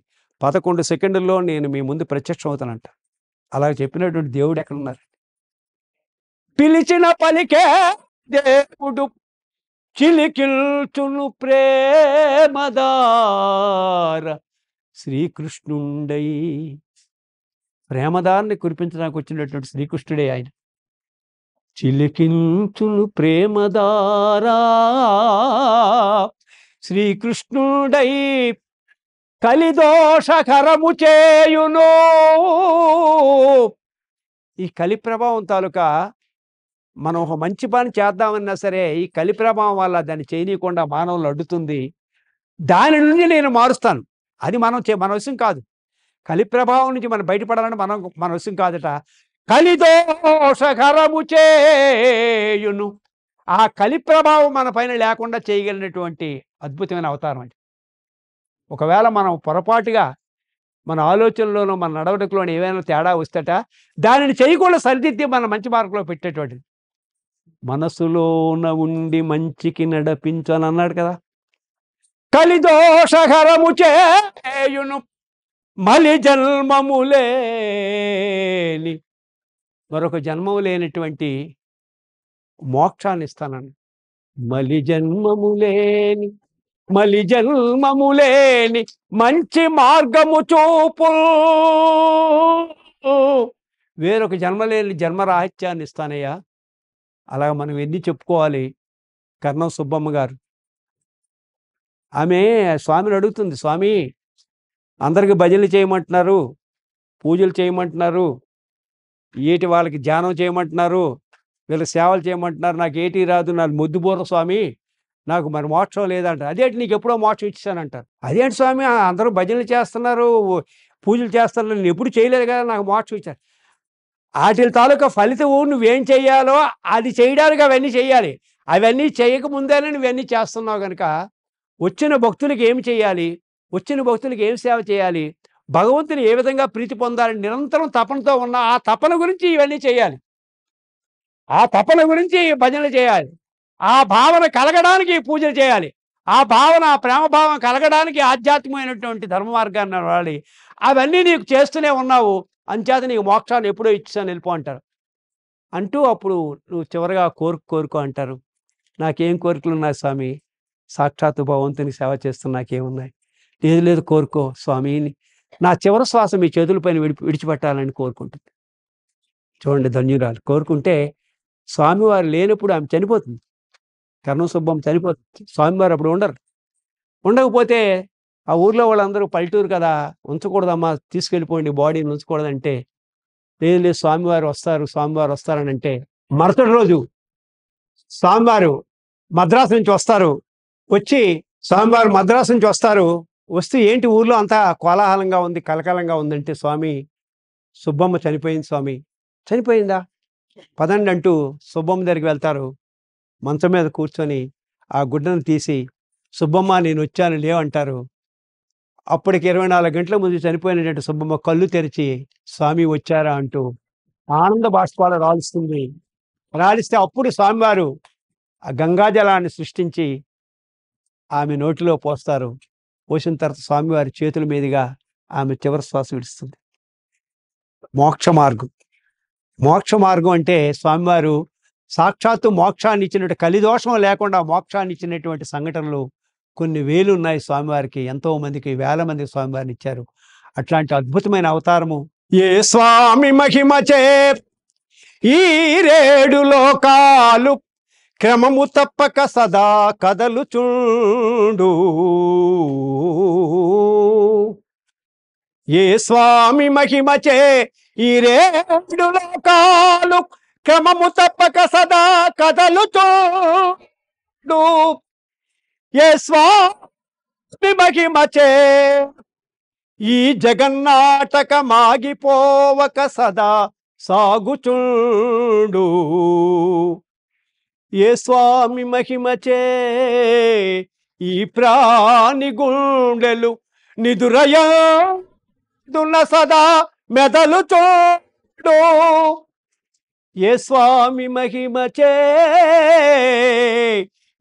11 సెకండ్లలో నేను మీ ముందు ప్రత్యక్షం అవుతానంట. అలా చెప్పినటువంటి దేవుడు ఎక్కడున్నారు? పిలిచిన పలికే దేవుడు, చిలికిల్చును ప్రేమదార శ్రీకృష్ణుండై. ప్రేమదారిని కురిపించడానికి వచ్చినటువంటి శ్రీకృష్ణుడే ఆయన. చిలికించును ప్రేమదారా శ్రీకృష్ణుడై కలిదోషకరము చేయును. ఈ కలి ప్రభావం తాలూకా మనం ఒక మంచి పని చేద్దామన్నా సరే ఈ కలి ప్రభావం వల్ల దాన్ని చేయనీయకుండా మానవులు అడ్డుతుంది. దాని నుండి నేను మారుస్తాను. అది మన విషయం కాదు. కలి ప్రభావం నుంచి మనం బయటపడాలంటే మన విషయం కాదట. కలిదోషకరము చేయును. ఆ కలి ప్రభావం మన పైన లేకుండా చేయగలిగినటువంటి అద్భుతమైన అవతారం అండి. ఒకవేళ మనం పొరపాటుగా మన ఆలోచనలోనూ మన నడవడికలోనూ ఏమైనా తేడా వస్తేట దానిని చేయకుండా సరిదిద్ది మన మంచి మార్గంలో పెట్టేటువంటిది. మనసులోన ఉండి మంచికి నడిపించని అన్నాడు కదా. కలిదోషకరము చేయును మలి జన్మములేని, మరొక జన్మము లేనటువంటి మోక్షాన్ని ఇస్తానని. మలి జన్మము లేని మలి జన్మములేని మంచి మార్గము చూపు, వేరొక జన్మలేని జన్మరాహిత్యాన్ని ఇస్తానయ్యా. అలా మనం ఎన్ని చెప్పుకోవాలి. కర్ణం సుబ్బమ్మ గారు ఆమె స్వామిని అడుగుతుంది, స్వామి అందరికి భజనలు చేయమంటున్నారు, పూజలు చేయమంటున్నారు, ఏటి వాళ్ళకి ధ్యానం చేయమంటున్నారు, వీళ్ళకి సేవలు చేయమంటున్నారు, నాకు ఏటి రాదు, నాకు మొద్దుబోర స్వామి, నాకు మరి మోక్షం లేదంట. అదేంటి నీకు ఎప్పుడో మోక్షం ఇచ్చానంటారు. అదేంటి స్వామి అందరూ భజనలు చేస్తున్నారు, పూజలు చేస్తున్నారు, నేను ఎప్పుడు చేయలేదు కదా, నాకు మోక్షం ఇచ్చారు. వాటి తాలూకా ఫలితం నువ్వేం చెయ్యాలో అది చేయడానికి అవన్నీ చెయ్యాలి. అవన్నీ చేయకముందేనే నువ్వన్నీ చేస్తున్నావు కనుక వచ్చిన భక్తులకి ఏమి చేయాలి, వచ్చిన భక్తులకి ఏం సేవ చేయాలి, భగవంతుని ఏ విధంగా ప్రీతి పొందాలని నిరంతరం తపనతో ఉన్న ఆ తపన గురించి ఇవన్నీ చేయాలి. ఆ తపన గురించి భజనలు చేయాలి. ఆ భావన కలగడానికి పూజలు చేయాలి. ఆ భావన ఆ ప్రేమ భావం కలగడానికి ఆధ్యాత్మికమైనటువంటి ధర్మ మార్గాన్ని వాడి అవన్నీ నీకు చేస్తూనే ఉన్నావు, అంచేత నీకు మోక్షాన్ని ఎప్పుడో ఇచ్చాను వెళ్ళిపో అంటారు. అంటూ అప్పుడు నువ్వు చివరిగా కోరుకో అంటారు. నాకేం కోరికలు ఉన్నాయి స్వామి, సాక్షాత్తు భగవంతుని సేవ చేస్తున్న నాకేమున్నాయి, లేదు కోరుకో స్వామి, నా చివరి శ్వాస మీ చేతులపైన విడిచిపెట్టాలని కోరుకుంటుంది. చూడండి ధన్యురాలు కోరుకుంటే స్వామివారు లేనప్పుడు ఆమె చనిపోతుంది. కర్ణం సుబ్బమ్మ చనిపోతుంది. స్వామివారు అప్పుడు ఉండకపోతే ఆ ఊర్లో వాళ్ళందరూ పల్లెటూరు కదా, ఉంచకూడదమ్మా, తీసుకెళ్ళిపోండి బాడీని ఉంచకూడదంటే, లేదు స్వామివారు వస్తారని అంటే మరుసటి రోజు స్వామివారు మద్రాసు నుంచి వస్తారు. స్వామివారు మద్రాసు నుంచి వస్తే ఏంటి ఊర్లో అంతా కోలాహలంగా ఉంది, కలకలంగా ఉందంటే, స్వామి సుబ్బమ్మ చనిపోయింది, స్వామి చనిపోయిందా, పదండి అంటూ సుబ్బమ్మ దగ్గరికి వెళ్తారు. మంచం మీద కూర్చొని ఆ గుడ్డను తీసి, సుబ్బమ్మ నేను వచ్చాను లేవంటారు. అప్పటికి 24 గంటల ముందు చనిపోయినటువంటి సుబ్బమ్మ కళ్ళు తెరిచి స్వామి వచ్చారా అంటూ ఆనంద బాష్పాలు రాలిస్తే అప్పుడు స్వామివారు ఆ గంగాజలాన్ని సృష్టించి ఆమె నోటిలో పోస్తారు. పోసిన తర్వాత స్వామివారి చేతుల మీదుగా ఆమె చివరి శ్వాస విడుస్తుంది. మోక్ష మార్గం అంటే స్వామివారు సాక్షాత్తు మోక్షాన్ని ఇచ్చినట్టు, కలిదోషం లేకుండా మోక్షాన్ని ఇచ్చినటువంటి సంఘటనలు కొన్ని వేలు ఉన్నాయి. స్వామివారికి ఎంతో మందికి, వేల మందికి స్వామివారిని ఇచ్చారు. అట్లాంటి అద్భుతమైన అవతారము ఏ స్వామి మహిమచే ఈ 7 లోకాలు క్రమము తప్పక సదా కదలుచుండు. ఏ స్వామి మహిమచే ఈ 7 లోకాలు క్రమము తప్పక సదా కదలుచుండు. ఏ స్వామి మహిమచే ఈ జగన్నాటక మాగిపోవక సదా సాగుచుండు. ఏ స్వామి మహిమచే ఈ ప్రాణి గుండెలు నిదురయందున సదా మెదలుచుండు. ఏ స్వామి మహిమచే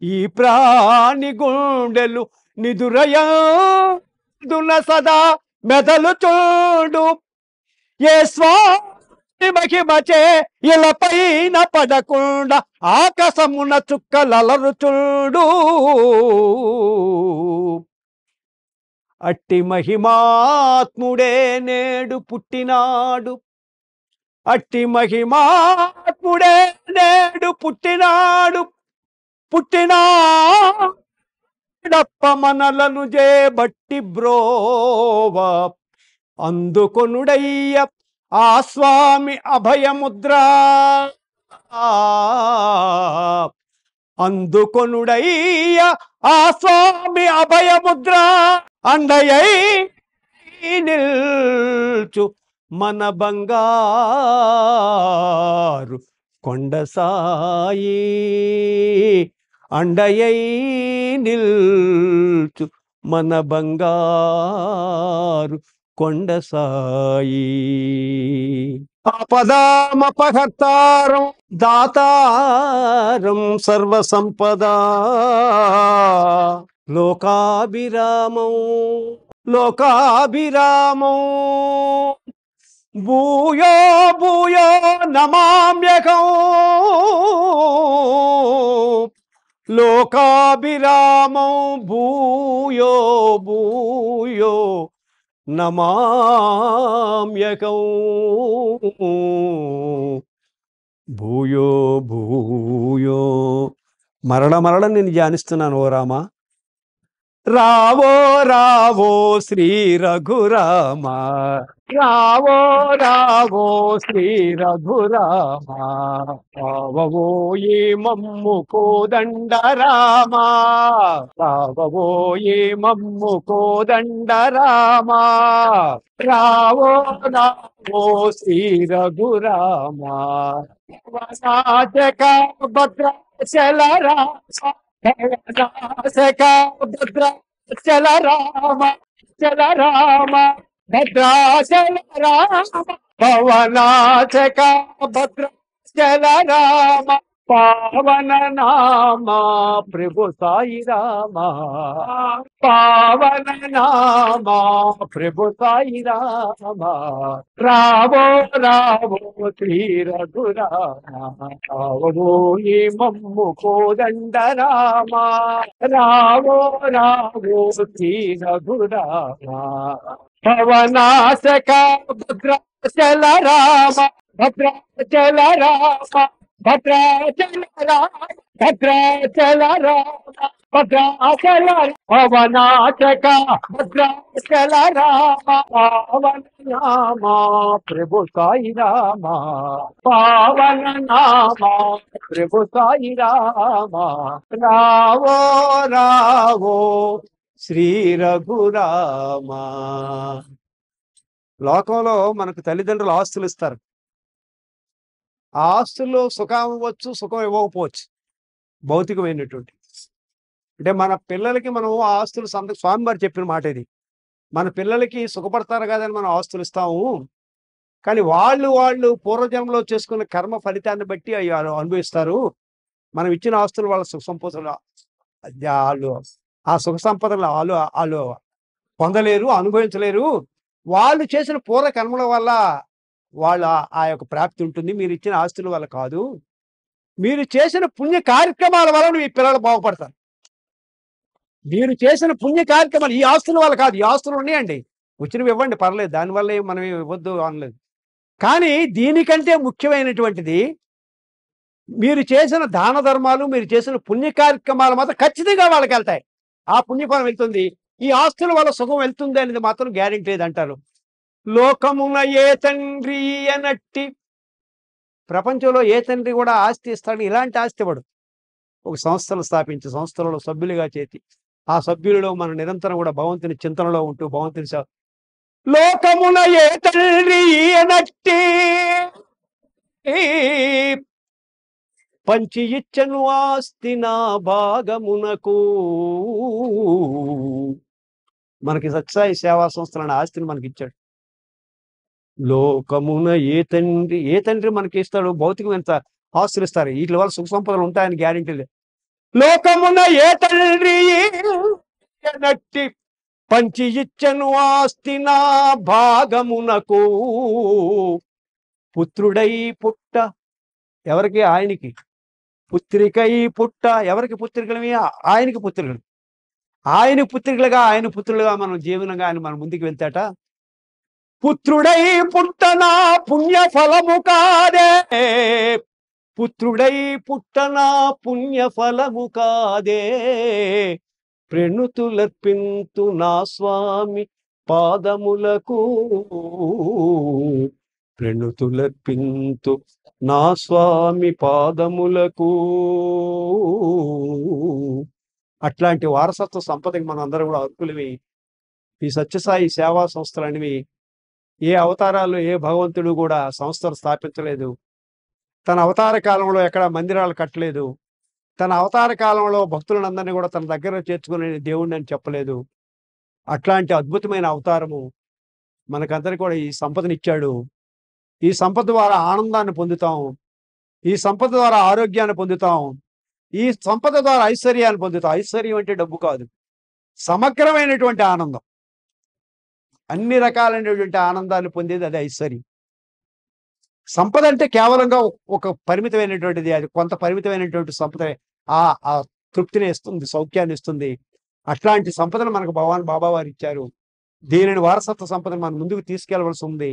ఈ ప్రాణి గుండెలు నిదురయందున సదా మెదలుచుండు. ఏ స్వామి మహిమచే ఇలపైన పడకుండా ఆకాశమున చుక్కలలరుచుండు. అట్టి మహిమాత్ముడే నేడు పుట్టినాడు, అట్టి మహిమాత్ముడే నేడు పుట్టినాడు. పుట్టినాడప్ప మనలను జేబట్టి బ్రోవ అందుకొనుడయ్య ఆ స్వామి అభయముద్ర. అందుకొనుడయ్య ఆ స్వామి అభయముద్ర. అండయై నిల్చు మన బంగారు కొండ సాయి. అండయై నిల్చు మన బంగారు కొండ సాయి. ఆపదామపహర్తారం దాతారం సర్వసంపదా లోకాభిరామం భూయో భూయో నమామ్యకం. లోకాభిరామం భూయో భూయో నమామ్యకం భూయో భూయో మరల మరల నేను ధ్యానిస్తున్నాను ఓ రామా. రావో రావో శ్రీ రఘురామ, రావో రావో శ్రీ రఘురామ, రావో ఏ మమ్ము కోదండ రామ, రావో ఏ మమ్ము కోదండ రామ, రావో రావో శ్రీ రఘురామ, వనాజక భద్రాచల రామ, భద్ర చల రామ, చల రామ భద్రాచల రామ, పవనాచక భద్ర చల రామ, పావన నామ ప్రభు సాయి రామ, పావన నామ ప్రభు సాయి రామ, రావో రావో శ్రీ రఘురామ, రావో ఏ మమ్ము కోదండ రామ, రావో రావో శ్రీ రఘురామ, పవనాశక భద్రాచల రామ, భద్రాచల రామ, భద్రాచల రామ, భద్రాచల రామ, భద్రాచల పవనాచక భద్రాచల రామ, పావన నామ ప్రభు సాయి రామ, పావన నామ ప్రభు సాయి రామ, రావో రావో శ్రీ రఘురామ. లోకంలో మనకు తల్లిదండ్రులు ఆస్తులు ఇస్తారు. ఆ ఆస్తుల్లో సుఖం ఇవ్వచ్చు, సుఖం ఇవ్వకపోవచ్చు, భౌతికమైనటువంటి. అంటే మన పిల్లలకి మనం ఆ ఆస్తులు స్వామివారు చెప్పిన మాట ఇది. మన పిల్లలకి సుఖపడతారు కదని మనం ఆస్తులు ఇస్తాము, కానీ వాళ్ళు పూర్వజన్మలో చేసుకున్న కర్మ ఫలితాన్ని బట్టి అవి అనుభవిస్తారు. మనం ఇచ్చిన ఆస్తులు వాళ్ళ సుఖ సంపదలు వాళ్ళు ఆ సుఖ సంపదలు వాళ్ళు పొందలేరు, అనుభవించలేరు. వాళ్ళు చేసిన పూర్వ కర్మల వల్ల వాళ్ళ ఆ యొక్క ప్రాప్తి ఉంటుంది. మీరు ఇచ్చిన ఆస్తుల వల్ల కాదు, మీరు చేసిన పుణ్య కార్యక్రమాల వల్ల మీ పిల్లలు బాగుపడతారు. మీరు చేసిన పుణ్య కార్యక్రమాలు ఈ ఆస్తుల వల్ల కాదు. ఈ ఆస్తులు ఉన్నాయండి, వచ్చినవి ఇవ్వండి, పర్లేదు, దానివల్ల మనం ఇవ్వద్దు అనలేదు. కానీ దీనికంటే ముఖ్యమైనటువంటిది మీరు చేసిన దాన ధర్మాలు, మీరు చేసిన పుణ్య కార్యక్రమాలు మాత్రం ఖచ్చితంగా వాళ్ళకి వెళ్తాయి. ఆ పుణ్యఫలం వెళ్తుంది. ఈ ఆస్తుల వల్ల సుఖం వెళ్తుంది అనేది మాత్రం గ్యారెంటీ లేదంటారు. లోకమున ఏ తండ్రి అనట్టి, ప్రపంచంలో ఏ తండ్రి కూడా ఆస్తి ఇస్తాడు, ఇలాంటి ఆస్తి ఇవ్వడు. ఒక సంస్థలు స్థాపించి సంస్థలలో సభ్యులుగా చేతి ఆ సభ్యులలో మనం నిరంతరం కూడా భగవంతుని చింతనలో ఉంటూ భగవంతుని లోకమున ఏ తండ్రి అనట్టి పంచి ఇచ్చను ఆస్తి నా భాగమునకు. మనకి సత్యసాయి సేవా సంస్థలన్న ఆస్తిని మనకి ఇచ్చాడు. లోకమున ఏ తండ్రి మనకి ఇస్తాడు? భౌతికమైన ఆస్తులు ఇస్తారు, వీటి వల్ల సుఖ సంపదలు ఉంటాయని గ్యారెంటీ లేదు. లోకమున ఏ తండ్రి నట్టి పంచి ఇచ్చను ఆస్తి నా భాగమునకు. పుత్రుడై పుట్ట ఎవరికి? ఆయనకి. పుత్రికై పుట్ట ఎవరికి? పుత్రికలమి ఆయనకి పుత్రికలు. ఆయన పుత్రికలుగా ఆయన పుత్రులుగా మనం జీవనంగా ఆయన మన ముందుకు వెళ్తాట. పుత్రుడై పుట్టనా పుణ్య ఫలము కాదే, పుత్రుడై పుట్టనా పుణ్య ఫలము కాదే, ప్రణుతులర్పింతు నా స్వామి పాదములకు, ప్రణుతులర్పింతు నా స్వామి పాదములకు. అట్లాంటి వారసత్వ సంపదకి మనం అందరం కూడా అర్హులవి. ఈ సత్యసాయి సేవా సంస్థలు అనేవి ఏ అవతారాలు ఏ భగవంతుడు కూడా సంస్థలు స్థాపించలేదు. తన అవతార కాలంలో ఎక్కడ మందిరాలు కట్టలేదు. తన అవతార కాలంలో భక్తులందరినీ కూడా తన దగ్గర చేర్చుకునే దేవుడిని అని చెప్పలేదు. అట్లాంటి అద్భుతమైన అవతారము మనకందరికీ కూడా ఈ సంపదనిచ్చాడు. ఈ సంపద ద్వారా ఆనందాన్ని పొందుతాం, ఈ సంపద ద్వారా ఆరోగ్యాన్ని పొందుతాం, ఈ సంపద ద్వారా ఐశ్వర్యాన్ని పొందుతాం. ఐశ్వర్యం అంటే డబ్బు కాదు, సమగ్రమైనటువంటి ఆనందం. అన్ని రకాలైనటువంటి ఆనందాన్ని పొందేది అది ఐశ్వర్యం. సంపద అంటే కేవలంగా ఒక పరిమితమైనటువంటిది, అది కొంత పరిమితమైనటువంటి సంపద. ఆ తృప్తిని ఇస్తుంది, సౌఖ్యాన్ని ఇస్తుంది. అట్లాంటి సంపదను మనకు భగవాన్ బాబా వారు ఇచ్చారు. దీనిని వారసత్వ సంపదను మనం ముందుకు తీసుకెళ్లవలసి ఉంది.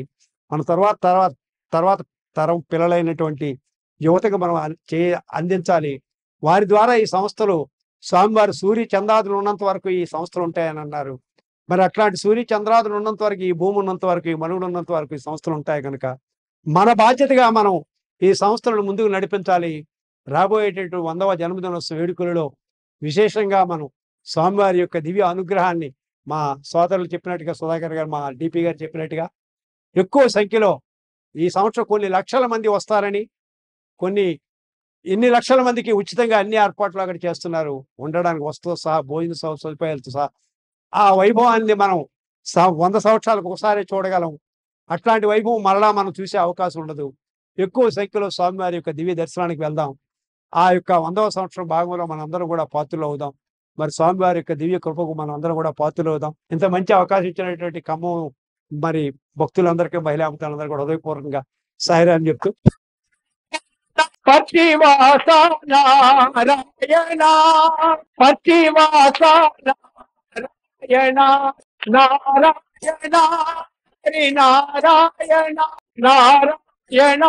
మన తర్వాత తర్వాత తర్వాత తరం పిల్లలైనటువంటి యువతకు మనం అందించాలి. వారి ద్వారా ఈ సంస్థలు స్వామివారు సూర్య చంద్రాదులు ఉన్నంత వరకు ఈ సంస్థలు ఉంటాయని అన్నారు. మరి అట్లాంటి సూర్య చంద్రాదులు ఉన్నంత వరకు, ఈ భూమి ఉన్నంత వరకు, ఈ మనుగుడు ఉన్నంత వరకు ఈ సంస్థలు ఉంటాయి కనుక మన బాధ్యతగా మనం ఈ సంస్థలను ముందుకు నడిపించాలి. రాబోయేటటువంటి 100వ జన్మదినోత్సవ వేడుకలలో విశేషంగా మనం స్వామివారి యొక్క దివ్య అనుగ్రహాన్ని మా సోదరులు చెప్పినట్టుగా, సుధాకర్ గారు, మా డిపి గారు చెప్పినట్టుగా ఎక్కువ సంఖ్యలో ఈ సంవత్సరం కొన్ని లక్షల మంది వస్తారని, ఇన్ని లక్షల మందికి ఉచితంగా అన్ని ఏర్పాట్లు అక్కడ చేస్తున్నారు. ఉండడానికి వస్తువు సహా, భోజన సదుపాయాలతో సహా ఆ వైభవాన్ని మనం 100 సంవత్సరాలకు ఒకసారి చూడగలం. అట్లాంటి వైభవం మరలా మనం చూసే అవకాశం ఉండదు. ఎక్కువ సంఖ్యలో స్వామివారి యొక్క దివ్య దర్శనానికి వెళ్దాం. ఆ యొక్క 100వ సంవత్సరం భాగంలో మనందరం కూడా పాత్రలు అవుదాం. మరి స్వామివారి యొక్క దివ్య కృపకు మనం అందరం కూడా పాత్రలు అవుదాం. ఇంత మంచి అవకాశం ఇచ్చినటువంటి ఖమ్మం మరి భక్తులందరికీ, మహిళా భక్తులందరూ కూడా హృదయపూర్వకంగా సాయిరాని చెప్తూ, పచ్చివాస నారాయణ, పచ్చివాస నారాయణ, నారాయణ హరి నారాయణ, నారాయణ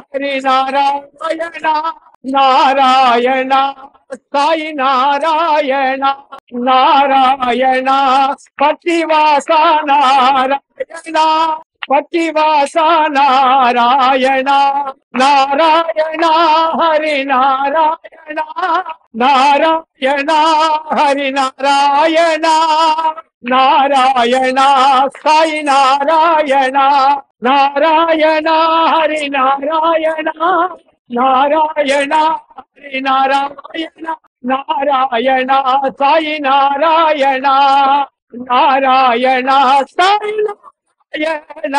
హరి నారాయణ, నారాయణ సాయి నారాయణ, నారాయణ పచ్చివాస నారాయణ, పచ్చివాస నారాయణ, నారాయణ హరి నారాయణ, నారాయణ హరి నారాయణ, నారాయణ సాయి నారాయణ, నారాయణ హరి నారాయణ, నారాయణ హరి నారాయణ, నారాయణ సాయి నారాయణ, నారాయణ సాయి నారాయణ,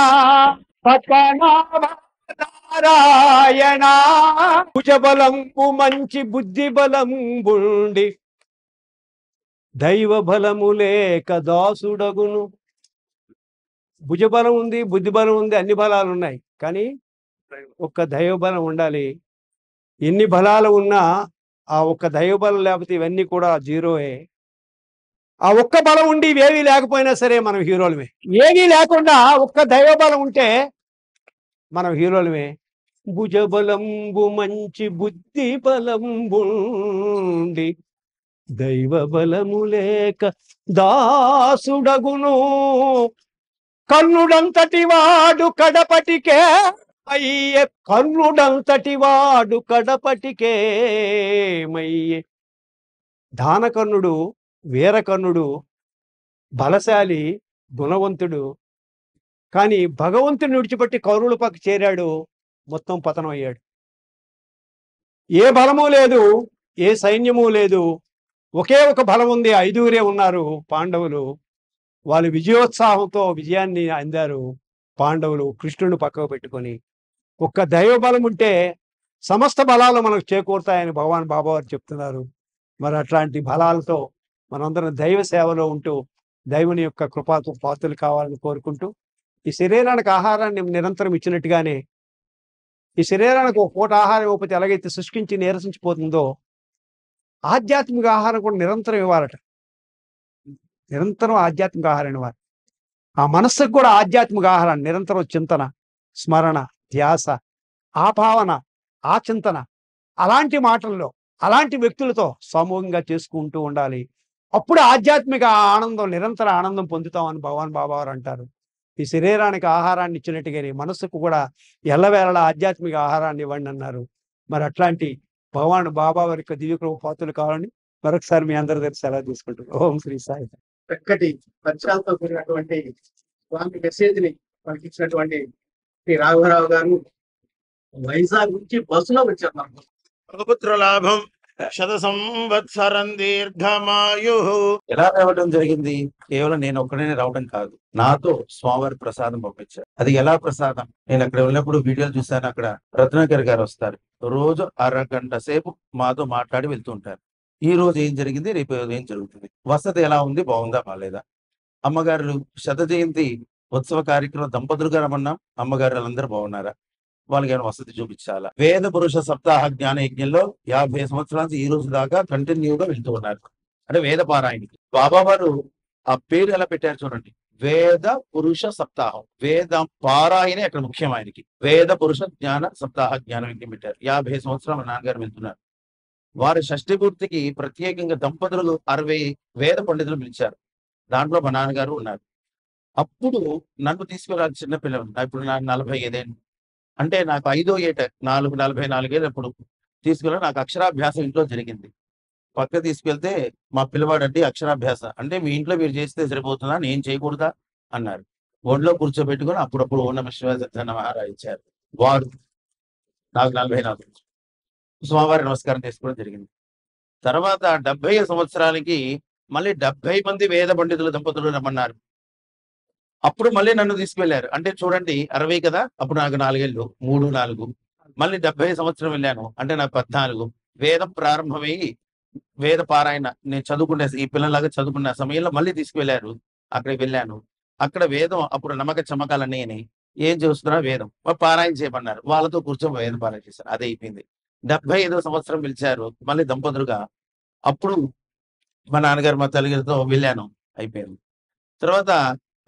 పద్మనాభ నారాయణ. భుజబలంబు మంచి బుద్ధి బలంబుండి దైవ బలము లేక దాసుడగును. భుజబలం ఉంది, బుద్ధి బలం ఉంది, అన్ని బలాలు ఉన్నాయి. కానీ ఒక్క దైవ బలం ఉండాలి. ఎన్ని బలాలు ఉన్నా ఆ ఒక్క దైవ బలం లేకపోతే ఇవన్నీ కూడా జీరోయే. ఆ ఒక్క బలం ఉండి ఇవేవి లేకపోయినా సరే మనం హీరోలమే. ఏమీ లేకుండా ఒక్క దైవ బలం ఉంటే మనం హీరోలమే. భుజబలంబు మంచి బుద్ధి బలంబుండి దైవ బలము లేక దాసుడగును. కర్ణుడంతటి వాడు కడపటికే మయ్యే, కర్ణుడంతటి వాడు కడపటికే మయ్యే. దానకర్ణుడు, వీరకర్ణుడు, బలశాలి, గుణవంతుడు. కానీ భగవంతుని విడిచిపెట్టి కౌరవుల పక్క చేరాడు, మొత్తం పతనం అయ్యాడు. ఏ బలము లేదు, ఏ సైన్యము లేదు, ఒకే ఒక బలం ఉంది. 5గురే ఉన్నారు పాండవులు. వాళ్ళు విజయోత్సాహంతో విజయాన్ని అందారు. పాండవులు కృష్ణుని పక్కకు పెట్టుకొని. ఒక్క దైవ బలం ఉంటే సమస్త బలాలు మనకు చేకూరుతాయని భగవాన్ బాబా వారు చెప్తున్నారు. మరి అట్లాంటి బలాలతో మనందరం దైవ సేవలో ఉంటూ దైవుని యొక్క కృపాతో పాత్రలు కావాలని కోరుకుంటూ, ఈ శరీరానికి ఆహారాన్ని నిరంతరం ఇచ్చినట్టుగానే ఈ శరీరానికి ఒక పూట ఆహారం ఇవ్వకపోతే ఎలాగైతే శుష్కించి నీరసించిపోతుందో, ఆధ్యాత్మిక ఆహారం కూడా నిరంతరం ఇవ్వాలట. నిరంతరం ఆధ్యాత్మిక ఆహారం ఇవ్వాలి. ఆ మనస్సుకు కూడా ఆధ్యాత్మిక ఆహారాన్ని నిరంతరం చింతన, స్మరణ, ధ్యాస, ఆ భావన, ఆ చింతన, అలాంటి మాటల్లో, అలాంటి వ్యక్తులతో సమూహంగా చేసుకుంటూ ఉండాలి. అప్పుడు ఆధ్యాత్మిక ఆనందం, నిరంతర ఆనందం పొందుతామని భగవాన్ బాబా వారు అంటారు. ఈ శరీరానికి ఆహారాన్ని ఇచ్చినట్టుగానే మనస్సుకు కూడా ఎల్లవేళలా ఆధ్యాత్మిక ఆహారాన్ని ఇవ్వండి అన్నారు. మరి అట్లాంటి భగవాన్ బాబా వారి యొక్క దివ్యకృప పాత్రలు కావాలని మరొకసారి మీ అందరి దగ్గర సెలవు తీసుకుంటారు. ఓం శ్రీ సాయి. చక్కటి పరిచయాలతో కూడినటువంటి స్వామి మెసేజ్ ని మనకి ఇచ్చినటువంటి శ్రీ రాఘవరావు గారు వైజాగ్ నుంచి బస్సులో వచ్చారు. మనకు పుత్ర లాభం శత సంవత్సరం దీర్ఘమాయు. ఎలా రావడం జరిగింది? కేవలం నేను ఒక్కడనే రావడం కాదు, నాతో స్వామివారి ప్రసాదం పంపించారు. అది ఎలా ప్రసాదం? నేను అక్కడ వెళ్ళినప్పుడు వీడియోలు చూశాను. అక్కడ రత్నాకర్ గారు వస్తారు, రోజు అరగంట సేపు మాతో మాట్లాడి వెళ్తుంటారు. ఈ రోజు ఏం జరిగింది, రేపు ఏం జరుగుతుంది, వసతి ఎలా ఉంది, బాగుందా బాలేదా, అమ్మగారు శత జయంతి ఉత్సవ కార్యక్రమం దంపతులుగా రమ్మన్నాం, అమ్మగారు అందరూ బాగున్నారా, వాళ్ళకి ఏమైనా వసతి చూపించాలా. వేద పురుష సప్తాహ జ్ఞాన యజ్ఞంలో 50 సంవత్సరాల నుంచి ఈ రోజు దాకా కంటిన్యూగా వెళ్తూ ఉన్నారు. అంటే వేద పారాయణకి బాబా వారు ఆ పేరు ఎలా పెట్టారు చూడండి, వేద పురుష సప్తాహం. వేద పారాయణ అక్కడ ముఖ్యం ఆయనకి. వేద పురుష జ్ఞాన సప్తాహ జ్ఞానం యజ్ఞం పెట్టారు. 50 సంవత్సరాలు మా నాన్నగారు వెళ్తున్నారు. వారి షష్ఠి పూర్తికి ప్రత్యేకంగా దంపతులు 60 వేద పండితులు పిలిచారు. దాంట్లో మా నాన్నగారు ఉన్నారు. అప్పుడు నన్ను తీసుకెళ్ళాలి, చిన్నపిల్లలు. ఇప్పుడు నాకు 45 ఏళ్ళు. అంటే నాకు 5వ ఏట 44 ఏళ్ళప్పుడు తీసుకెళ్ళి నాకు అక్షరాభ్యాసం ఇంట్లో జరిగింది. పక్క తీసుకెళ్తే మా పిల్లవాడంటే అక్షరాభ్యాస అంటే మీ ఇంట్లో మీరు చేస్తే సరిపోతుందా, నేను చేయకూడదా అన్నారు. ఒంట్లో కూర్చోబెట్టుకొని అప్పుడప్పుడు ఓం నమః శివాయ సత్యనారాయణ ఇచ్చారు. వారు నాకు 44 స్వామివారి నమస్కారం చేసుకోవడం జరిగింది. తర్వాత 70 సంవత్సరాలకి మళ్ళీ 70 మంది వేద పండితుల దంపతులు రమ్మన్నారు. అప్పుడు మళ్ళీ నన్ను తీసుకెళ్లారు. అంటే చూడండి 60 కదా, అప్పుడు నాకు 4 ఏళ్ళు, 3, 4. మళ్ళీ 70 సంవత్సరం వెళ్ళాను, అంటే నాకు 14. వేదం ప్రారంభమై వేద పారాయణ నేను చదువుకునే ఈ పిల్లలాగా చదువుకున్న సమయంలో మళ్ళీ తీసుకువెళ్ళారు. అక్కడికి వెళ్ళాను. అక్కడ వేదం అప్పుడు నమ్మక చమకాలన్నీ ఏం చేస్తున్నా వేదం పారాయణ చేయమన్నారు. వాళ్ళతో కూర్చొని వేద పారాయణ చేశారు. అదే అయిపోయింది. 75వ సంవత్సరం పిలిచారు మళ్ళీ దంపతులుగా. అప్పుడు మా నాన్నగారు మా తల్లిగారితో వెళ్ళాను. అయిపోయింది. తర్వాత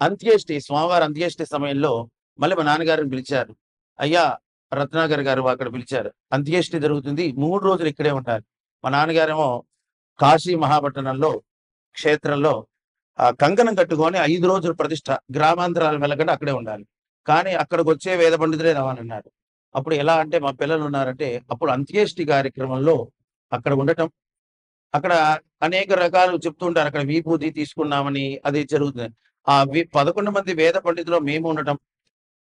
అంత్యేష్టి, స్వామివారి అంత్యేష్టి సమయంలో మళ్ళీ మా నాన్నగారిని పిలిచారు. అయ్యా రత్నాకర్ గారు అక్కడ పిలిచారు. అంత్యేష్టి జరుగుతుంది, 3 రోజులు ఇక్కడే ఉంటారు. మా నాన్నగారేమో కాశీ మహాపట్టణంలో క్షేత్రంలో కంకణం కట్టుకొని 5 రోజులు ప్రతిష్ట, గ్రామాంతరాలు వెళ్ళకుండా అక్కడే ఉండాలి. కానీ అక్కడికి వచ్చే వేద పండితులే రావాలన్నారు. అప్పుడు ఎలా అంటే మా పిల్లలు ఉన్నారంటే అప్పుడు అంత్యేష్టి కార్యక్రమంలో అక్కడ ఉండటం, అక్కడ అనేక రకాలు చెప్తుంటారు. అక్కడ విభూతి తీసుకున్నామని అది జరుగుతుంది. ఆ 11 మంది వేద పండితులు మేము ఉండటం,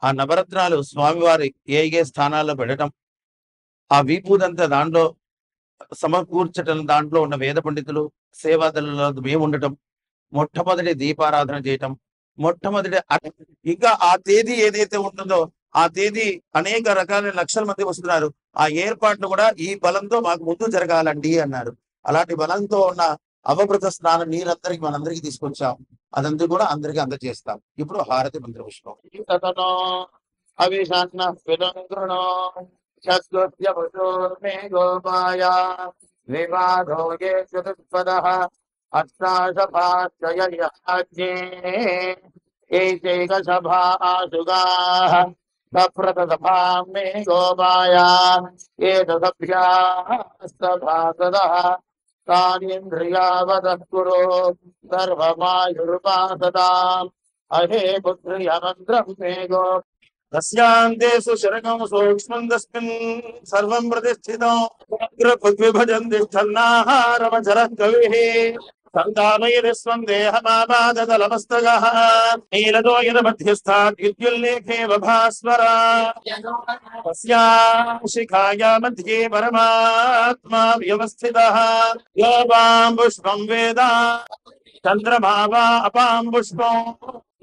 ఆ నవరత్నాలు స్వామివారి ఏ స్థానాల్లో పెట్టడం, ఆ విభూదంతా దాంట్లో సమకూర్చటం, దాంట్లో ఉన్న వేద పండితులు సేవాదళంలో మేము ఉండటం, మొట్టమొదటి దీపారాధన చేయటం, మొట్టమొదటి ఇంకా ఆ తేదీ ఏదైతే ఉంటుందో ఆ తేదీ అనేక రకాల లక్షల మంది వస్తున్నారు. ఆ ఏర్పాట్లు కూడా ఈ బలంతో మాకు ముందు జరగాలండి అన్నారు. అలాంటి బలంతో ఉన్న అవభృత స్నానం నీరందరికి మనందరికీ తీసుకొచ్చాం. అదంతా కూడా అందరికీ అందజేస్తాం. ఇప్పుడు హారతి మంత్ర పుష్పం. తానింద్రియావదత్కురు సర్వమాయుర్వాసదాం అహే పుత్రియమంత్రం మేఘో తస్యాంతేషు శరకం సూక్ష్మం తస్మిన్ సర్వం ప్రతిష్ఠితం పృథ్విభజన్ తిష్టన్నాహారమచరః కవిః సంతామయతి స్వం దేహమాపాదతలమస్తగః నీలతో యద మధ్యస్థాత్ విద్యుల్లేఖేవ భాస్వరా తస్యాం శిఖాయా మధ్యే పరమాత్మా వ్యవస్థితః యోపాం పుష్పం వేద చంద్రమా వా అపాం పుష్పం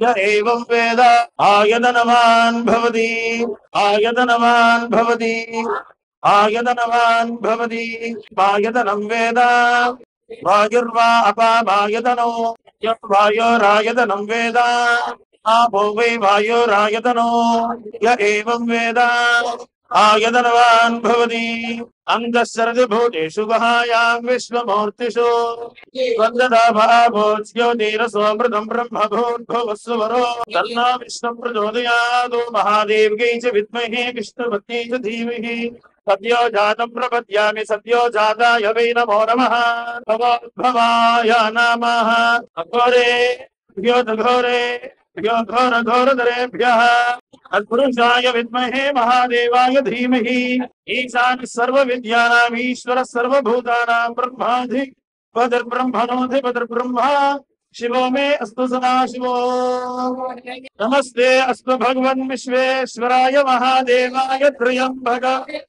య ఏవం వేద ఆయతనవాన్ భవతి ఆయతనవాన్ భవతి ఆయతనవాన్ భవతి ఆయతనం వేద వాయుర్వా అపామాయతనో వాయోరాయతనం వేద ఆపో వై వాయోరాయతనో య ఏవం వేద ఆయతనవాన్ భవతి అంతఃసరతి భూతేషు వహాయాం విశ్వమూర్తిషు జ్యోతిరసోమృతం బ్రహ్మభూర్భువస్సువరో తన్నో విష్ణుః ప్రచోదయాత్ మహాదేవ్యై చ విద్మహే విష్ణుపత్న్యై చ ధీమహి సద్యో జాతం ప్రపద్యామి సద్యో జాతాయ వై నమో నమః భవోద్భవాయ నమః అఘోరే ఘోరే ఘోరధరేభ్యः తత్పురుషాయ విద్మహే మహాదేవాయ ధీమహి ఈశానః సర్వవిద్యానాం ఈశ్వరः సర్వభూతానాం బ్రహ్మాధిపతిర్బ్రహ్మణోధిపతిర్బ్రహ్మ शिवो मे अस्तु सदाशिवो नमस्ते अस्तु भगवन् विश्वेश्वराय महादेवाय त्र्यम्बकाय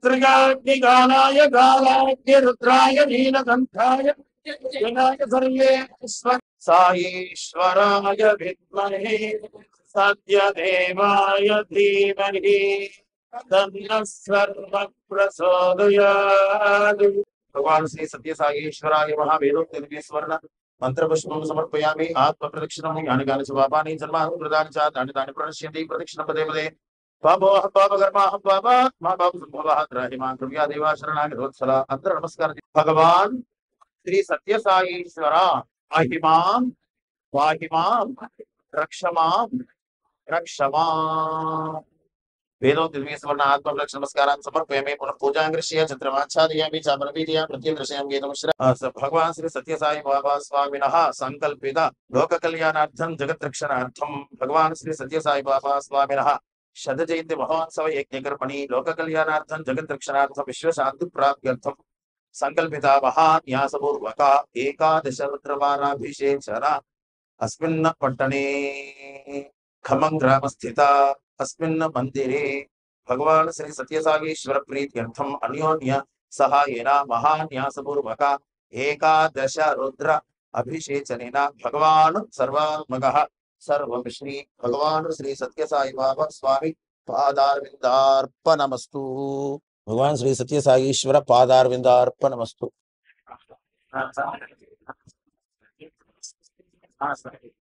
त्रिगाग्निकालाय कालाग्नि रुद्राय नीलकण्ठाय जनाय सर्वेश्वर साईश्वराय विद्महे सत्यदेवाय धीमहि तन्नः सर्वः प्रचोदयात्। भगवान श्री सत्य साईश्वराय महावेदोक्तस्वर्ण मंत्र पुष्पं समर्पयामि। आत्म प्रदक्षिणं यानि कानि च पापानि सर्वाणि प्रदानि च तानि तानि प्रणश्यन्ति प्रदक्षिणं पदे पदे పాపోహ పాపకర్మాహం పాపాత్ మా పాప సంభవః త్రాహిమాం కృపయా దేవా శరణాగతవత్సల. అందరూ నమస్కారం. భగవాన్ శ్రీ సత్యసాయీశ్వర అహిమాం వాహిమాం రక్షమాం రక్షమాం. వేదోక్తిర్వీస్వర్ణ ఆత్మలక్ష నమస్కారాన్ని సమర్పయామి. పునః పూజాంగ్రశ్య చంద్రమాచ్ఛాదయామి చామరవీర్యాం ప్రత్యదర్శయామి గీతముశ్ర. భగవాన్ శ్రీ సత్యసాయి బాబా స్వామినః సంకల్పిత లోక కళ్యాణార్థం జగద్రక్షణార్థం భగవాన్ శ్రీ సత్యసాయి బాబా స్వామినః శత జయంతి మహోత్సవ యజ్ఞకర్మణి లోక కళ్యాణార్థం జగద్రక్షణార్థం విశ్వశాంతి ప్రాప్త్యర్థం సంకల్పిత మహాన్యాసపూర్వక ఏకాదశ రుద్రవారాభిషేచన అస్మిన్ పట్టణే ఖమ్మం గ్రామస్థిత अस्मिन् मंदिरे भगवान श्री सत्यसाईश्वर प्रीत्यर्थम अन्योन्य सहायेन महान्यासपूर्वक एकादश रुद्र अभिषेचनेन भगवान सर्वात्मकः सर्वं श्री भगवान श्री सत्यसाई बाबा स्वामी पादारविंदार्पणमस्तु. भगवान श्री सत्यसाईश्वर पादारविंदार्पणमस्तु.